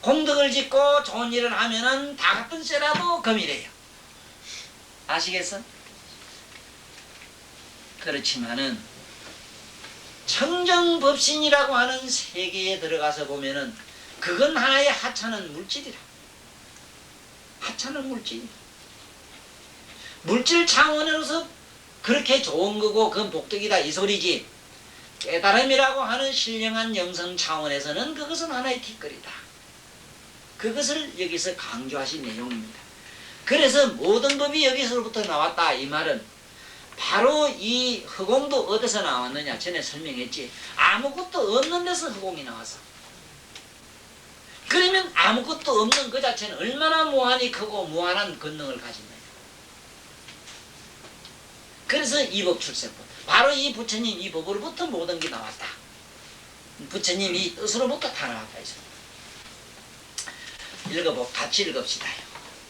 공덕을 짓고 좋은 일을 하면은 다 같은 쇠라도 금이래요. 아시겠어? 그렇지만은 청정법신이라고 하는 세계에 들어가서 보면은 그건 하나의 하찮은 물질이라. 하찮은 물질이라. 물질 차원으로서 그렇게 좋은 거고 그건 복덕이다 이 소리지. 깨달음이라고 하는 신령한 영성 차원에서는 그것은 하나의 뒷거리다. 그것을 여기서 강조하신 내용입니다. 그래서 모든 법이 여기서부터 나왔다 이 말은 바로 이 허공도 어디서 나왔느냐 전에 설명했지. 아무것도 없는 데서 허공이 나와서. 그러면 아무것도 없는 그 자체는 얼마나 무한히 크고 무한한 권능을 가진 거예요. 그래서 이법 출세법. 바로 이 부처님 이 법으로부터 모든 게 나왔다. 부처님이 뜻으로부터 다 나왔다. 같이 읽읍시다.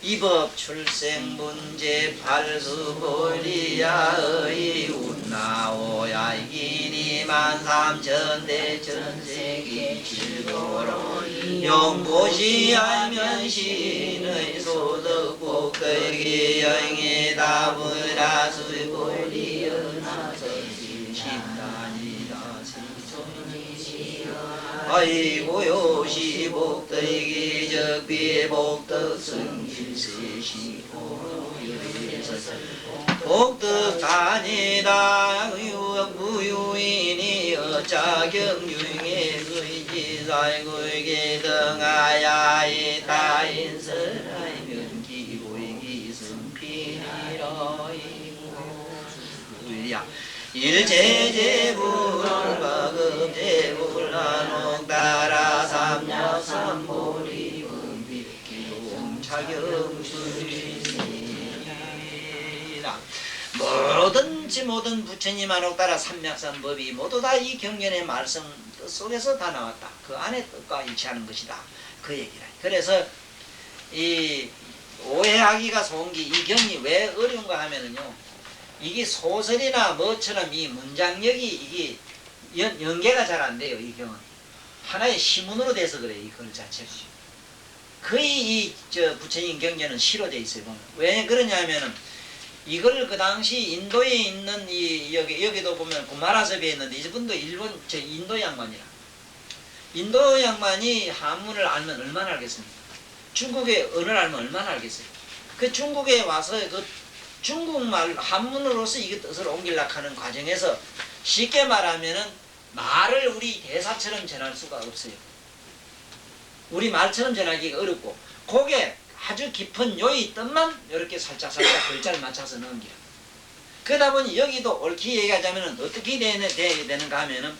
이법 출생 문제 발수보리야의 운나오야 이기니 만삼천대 전세기 칠고로 용보시 알면 신의 소득 복덕이 영의 답을 하수보리연하 성심단이다 생손이시여 아이고 요시 복덕이 적비 복덕 성질세시고 복덕단이다 무유인이 어차경중에 의지사이구이게 등하야이 다인설하이 면기보이기 성필이라이고 일제제불 한옥따라 삼야삼보리 은빛기동 차경수리라 모든 부처님 한옥따라 삼약삼법이 모두 다 이 경전의 말씀 뜻 속에서 다 나왔다. 그 안에 뜻과 일치하는 것이다. 그 얘기라. 그래서 이 오해하기가 좋은 게 이 경이 왜 어려운가 하면은요. 이게 소설이나 뭐처럼 이 문장력이 이게 연계가 잘 안 돼요. 이 경은 하나의 시문으로 돼서 그래. 이 글 자체가 거의 이 부처님 경전은 시로 돼 있어요. 보면. 왜 그러냐면은 이걸 그 당시 인도에 있는 여기도 보면 구마라섭에 있는데 이분도 인도 양반이라. 인도 양반이 한문을 알면 얼마나 알겠습니까? 중국의 언어를 알면 얼마나 알겠어요? 그 중국에 와서 그 중국말 한문으로서 이 뜻을 옮기려고 하는 과정에서 쉽게 말하면은 말을 우리 대사처럼 전할 수가 없어요. 우리 말처럼 전하기가 어렵고 그게 아주 깊은 요의 뜻만 이렇게 살짝 글자를 맞춰서 넣은 거야. 그러다 보니 여기도 옳게 얘기하자면 어떻게 되는가 하면은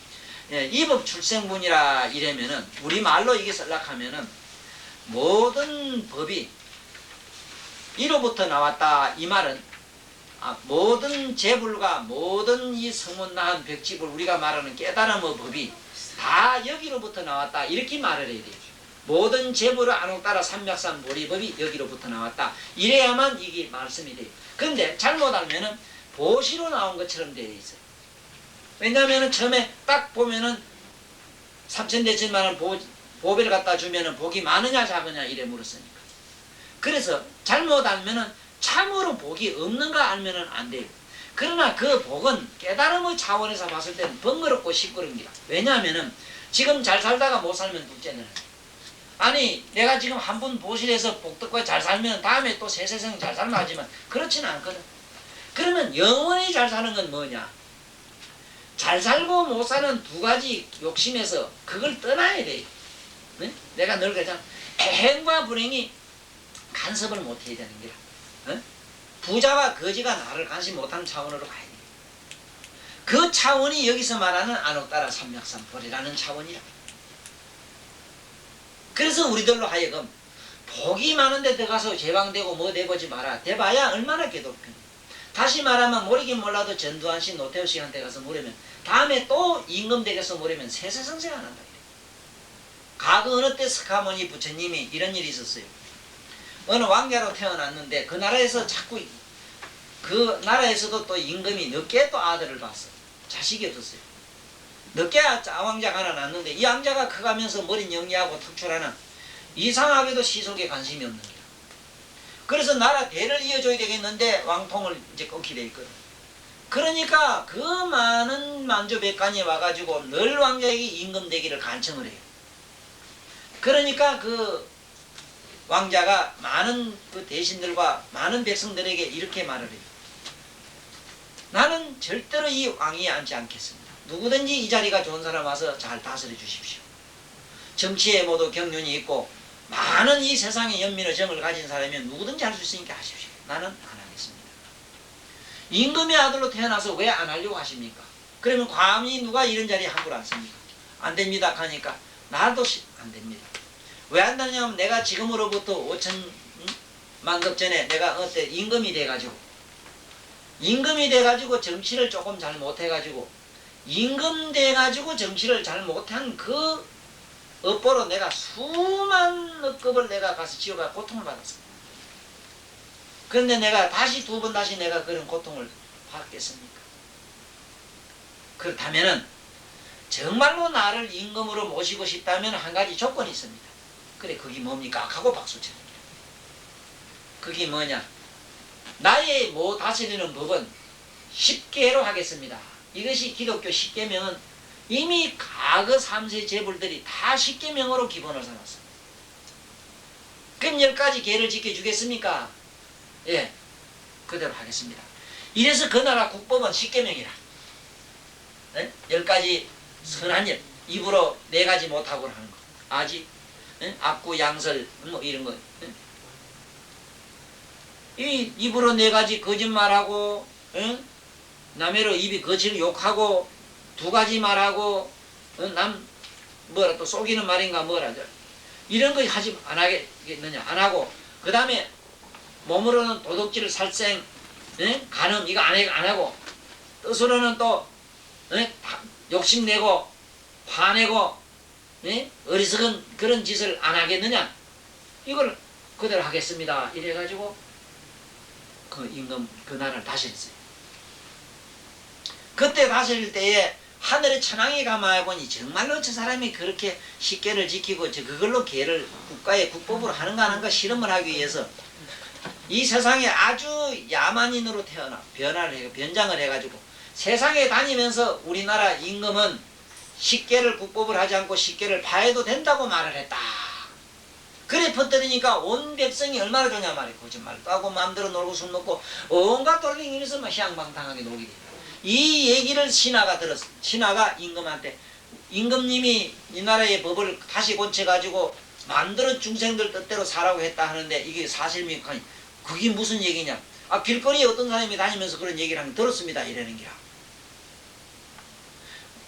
이법 출생문이라 이러면은 우리말로 이게 쓰려고 하면은 모든 법이 이로부터 나왔다 이 말은 모든 재불과 모든 이 성문나한 벽집을 우리가 말하는 깨달음의 법이 다 여기로부터 나왔다 이렇게 말을 해야 돼요. 모든 재불의 안옥따라 삼맥산 모리법이 여기로부터 나왔다 이래야만 이게 말씀이 돼요. 그런데 잘못 알면은 보시로 나온 것처럼 되어 있어요. 왜냐하면 처음에 딱 보면은 3,000대천만원 보배를 갖다 주면은 복이 많으냐 작으냐 이래 물었으니까. 그래서 잘못 알면은 참으로 복이 없는가 알면은 안 돼요. 그러나 그 복은 깨달음의 차원에서 봤을 때는 번거롭고 시끄러운 거야. 왜냐하면은 지금 잘 살다가 못 살면 둘째는 아니 내가 지금 한 분 보실에서 복덕과 잘 살면 다음에 또 새 세상 잘 살면 하지만 그렇지는 않거든. 그러면 영원히 잘 사는 건 뭐냐? 잘 살고 못 사는 두 가지 욕심에서 그걸 떠나야 돼요. 네? 내가 늘 그러잖아. 행과 불행이 간섭을 못 해야 되는 거야. 네? 부자와 거지가 나를 간섭 못하는 차원으로 가야 돼. 그 차원이 여기서 말하는 안옥따라 삼맥산불이라는 차원이라. 그래서 우리들로 하여금 복이 많은데 들어가서 제왕되고 뭐 돼보지 마라. 돼봐야 얼마나 괴롭혀. 다시 말하면 모르긴 몰라도 전두환 씨, 노태우 씨한테 가서 물으면 다음에 또 임금댁에서 물으면 세세성생 안 한다. 과거 어느 때 스카모니 부처님이 이런 일이 있었어요. 어느 왕자로 태어났는데 그 나라에서 자꾸 그 나라에서도 또 임금이 늦게 또 아들을 봤어. 자식이 없었어요. 늦게 왕자가 하나 낳았는데 이 왕자가 커가면서 머리 영리하고 특출하는 이상하게도 시속에 관심이 없는 거야. 그래서 나라 대를 이어줘야 되겠는데 왕통을 이제 끊게 돼 있거든. 그러니까 그 많은 만주백관이 와가지고 늘 왕자에게 임금되기를 간청을 해요. 그러니까 그 왕자가 많은 그 대신들과 많은 백성들에게 이렇게 말을 해요. 나는 절대로 이 왕위에 앉지 않겠습니다. 누구든지 이 자리가 좋은 사람 와서 잘 다스려 주십시오. 정치에 모두 경륜이 있고 많은 이 세상의 연민의 정을 가진 사람이면 누구든지 할 수 있으니까 하십시오. 나는 안 하겠습니다. 임금의 아들로 태어나서 왜 안 하려고 하십니까? 그러면 감히 누가 이런 자리에 함부로 앉습니까? 안 됩니다 하니까 나도 안 됩니다. 왜 안 되냐면 내가 지금으로부터 5천만 급 전에 내가 어때 임금이 돼가지고 정치를 조금 잘 못해가지고 임금 돼가지고 정치를 잘 못한 그 업보로 내가 수만 억급을 내가 가서 지어가 고통을 받았어. 그런데 내가 다시 두 번 다시 내가 그런 고통을 받겠습니까? 그렇다면은 정말로 나를 임금으로 모시고 싶다면 한 가지 조건이 있습니다. 그래 그게 뭡니까? 하고 박수 치는 거야. 그게 뭐냐? 나의 못 다스리는 법은 10계로 하겠습니다. 이것이 기독교 10계명은 이미 과거 3세 재불들이 다 10계명으로 기본을 삼았어. 그럼 10가지 계를 지켜주겠습니까? 예, 그대로 하겠습니다. 이래서 그 나라 국법은 10계명이라. 네? 10가지 선한 일, 입으로 4가지 못하고 하는 거. 아지, 네? 악구, 양설, 뭐 이런 거. 네? 이 입으로 4가지 거짓말하고, 네? 남의로 입이 거칠 욕하고, 2가지 말하고, 남 뭐라 또 속이는 말인가 뭐라죠. 이런 거 하지 안 하겠느냐? 안 하고, 그 다음에 몸으로는 도둑질, 살생, 예? 간음 이거 안 하고, 뜻으로는 또 예? 욕심내고 화내고 예? 어리석은 그런 짓을 안 하겠느냐? 이걸 그대로 하겠습니다. 이래가지고 그 임금 그 나라를 다스렸어요. 그때 다스릴 때에 하늘의 천왕이 가만히 보니 정말로 저 사람이 그렇게 십계를 지키고 그걸로 계를 국가의 국법으로 하는가 실험을 하기 위해서 이 세상에 아주 야만인으로 태어나 변장을 해가지고 세상에 다니면서 우리나라 임금은 식계를 국법을 하지 않고 식계를 파해도 된다고 말을 했다. 그래 퍼뜨리니까 온 백성이 얼마나 좋냐 말이야. 거짓말도 하고 마음대로 놀고 술 먹고 온갖 돌갱이면서 막 희양방탕하게 놀게 돼. 이 얘기를 신하가 들었어. 신하가 임금한테 임금님이 이 나라의 법을 다시 고쳐가지고 만들어 중생들 뜻대로 살라고 했다 하는데 이게 사실입니까? 그게 무슨 얘기냐? 아, 길거리에 어떤 사람이 다니면서 그런 얘기를 하면 들었습니다. 이러는 기라.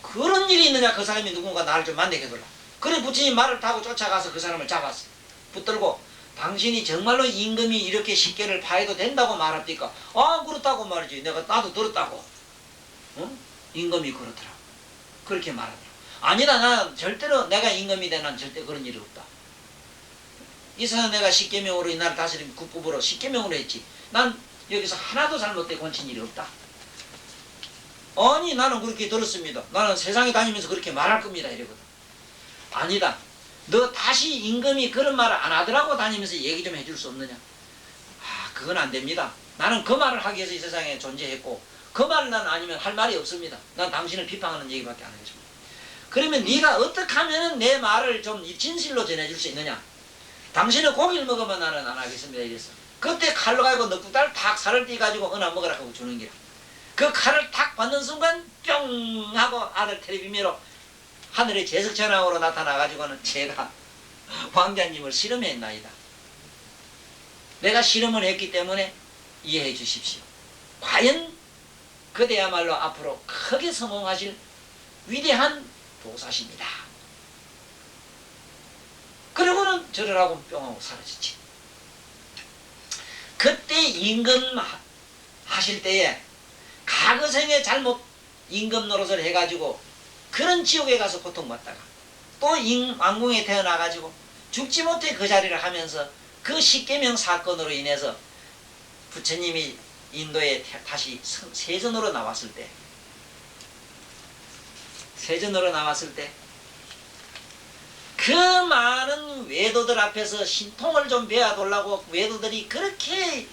그런 일이 있느냐? 그 사람이 누군가 나를 좀 만나게 해달라. 그래 부처님 말을 타고 쫓아가서 그 사람을 잡았어. 붙들고 당신이 정말로 임금이 이렇게 식계를 파해도 된다고 말합니까? 아, 그렇다고 말이지. 나도 들었다고. 응? 임금이 그렇더라. 그렇게 말하더라. 아니다. 난 절대로 내가 임금이 돼. 난 절대 그런 일이 없다. 이 세상 내가 십계명으로 이 나라를 다스리는 국법으로 십계명으로 했지. 난 여기서 하나도 잘못되고 건친 일이 없다. 아니 나는 그렇게 들었습니다. 나는 세상에 다니면서 그렇게 말할 겁니다. 이러거든. 아니다. 너 다시 임금이 그런 말을 안 하더라고 다니면서 얘기 좀 해줄 수 없느냐. 아, 그건 안 됩니다. 나는 그 말을 하기 위해서 이 세상에 존재했고 그 말을 난 아니면 할 말이 없습니다. 난 당신을 비판하는 얘기밖에 안 하겠습니다. 그러면 네가 어떻게 하면 내 말을 좀 진실로 전해줄 수 있느냐. 당신은 고기를 먹으면 나는 안 하겠습니다. 이랬어. 그때 칼로 가지고 넉둑달 탁 살을 띄가지고 은하 먹으라 하고 주는 게야. 그 칼을 탁 받는 순간 뿅 하고 아들 테레비미로 하늘의 제석천왕으로 나타나가지고는 제가 왕자님을 실험했나이다. 내가 실험을 했기 때문에 이해해 주십시오. 과연 그대야말로 앞으로 크게 성공하실 위대한 도사십니다. 그러고는 절을 하고 뿅 하고 사라졌지. 그때 임금 하실 때에 과거생에 잘못 임금 노릇을 해가지고 그런 지옥에 가서 고통받다가 또 왕궁에 태어나가지고 죽지 못해 그 자리를 하면서 그 십계명 사건으로 인해서 부처님이 인도에 다시 세전으로 나왔을 때 그 많은 외도들 앞에서 신통을 좀 배워달라고 외도들이 그렇게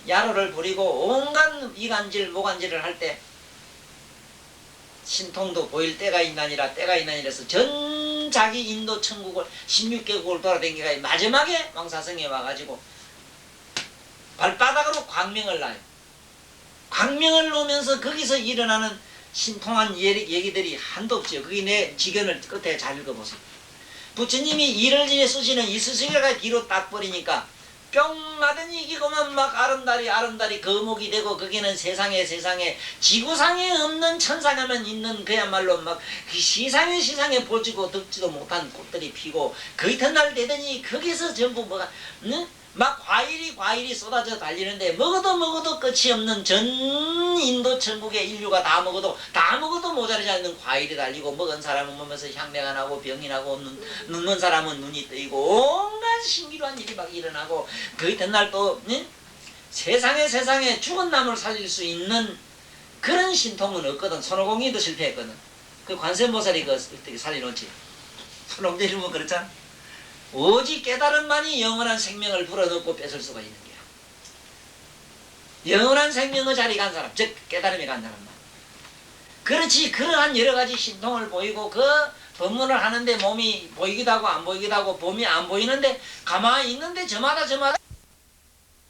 야로를 부리고 온갖 이간질 모간질을 할 때 신통도 보일 때가 있나니라 해서 전 자기 인도 천국을 16개국을 돌아다니가 마지막에 왕사성에 와가지고 발바닥으로 광명을 놔요. 광명을 놓으면서 거기서 일어나는 신통한 얘기들이 한도 없죠. 그게 내 지견을 끝에 잘 읽어보세요. 부처님이 이를 지내 쓰시는 이 스승이가 뒤로 딱 버리니까 뿅 하더니 이거만 막 아름다리 거목이 되고 거기는 세상에 지구상에 없는 천상에만 있는 그야말로 막 시상에 보지도 듣지도 못한 꽃들이 피고 그 이튿날 되더니 거기서 전부 뭐가 막 과일이 쏟아져 달리는데 먹어도 끝이 없는 전 인도 천국의 인류가 다 먹어도 모자라지 않는 과일이 달리고 먹은 사람은 먹으면서 향내가 나고 병이 나고 눕는 사람은 눈이 뜨이고 온갖 신기루한 일이 막 일어나고 그 이튿날 또 세상에 죽은 나무를 살릴 수 있는 그런 신통은 없거든. 손오공이도 실패했거든. 그 관세음보살이 어떻게 살려놓지. 손오공이 이러면 그렇잖아. 오직 깨달음만이 영원한 생명을 불어넣고 뺏을 수가 있는 거야. 영원한 생명의 자리 간 사람, 즉 깨달음에 간 사람만. 그렇지. 그러한 여러 가지 신통을 보이고 그 법문을 하는데 몸이 보이기도 하고 안 보이기도 하고 몸이 안 보이는데 가만히 있는데 저마다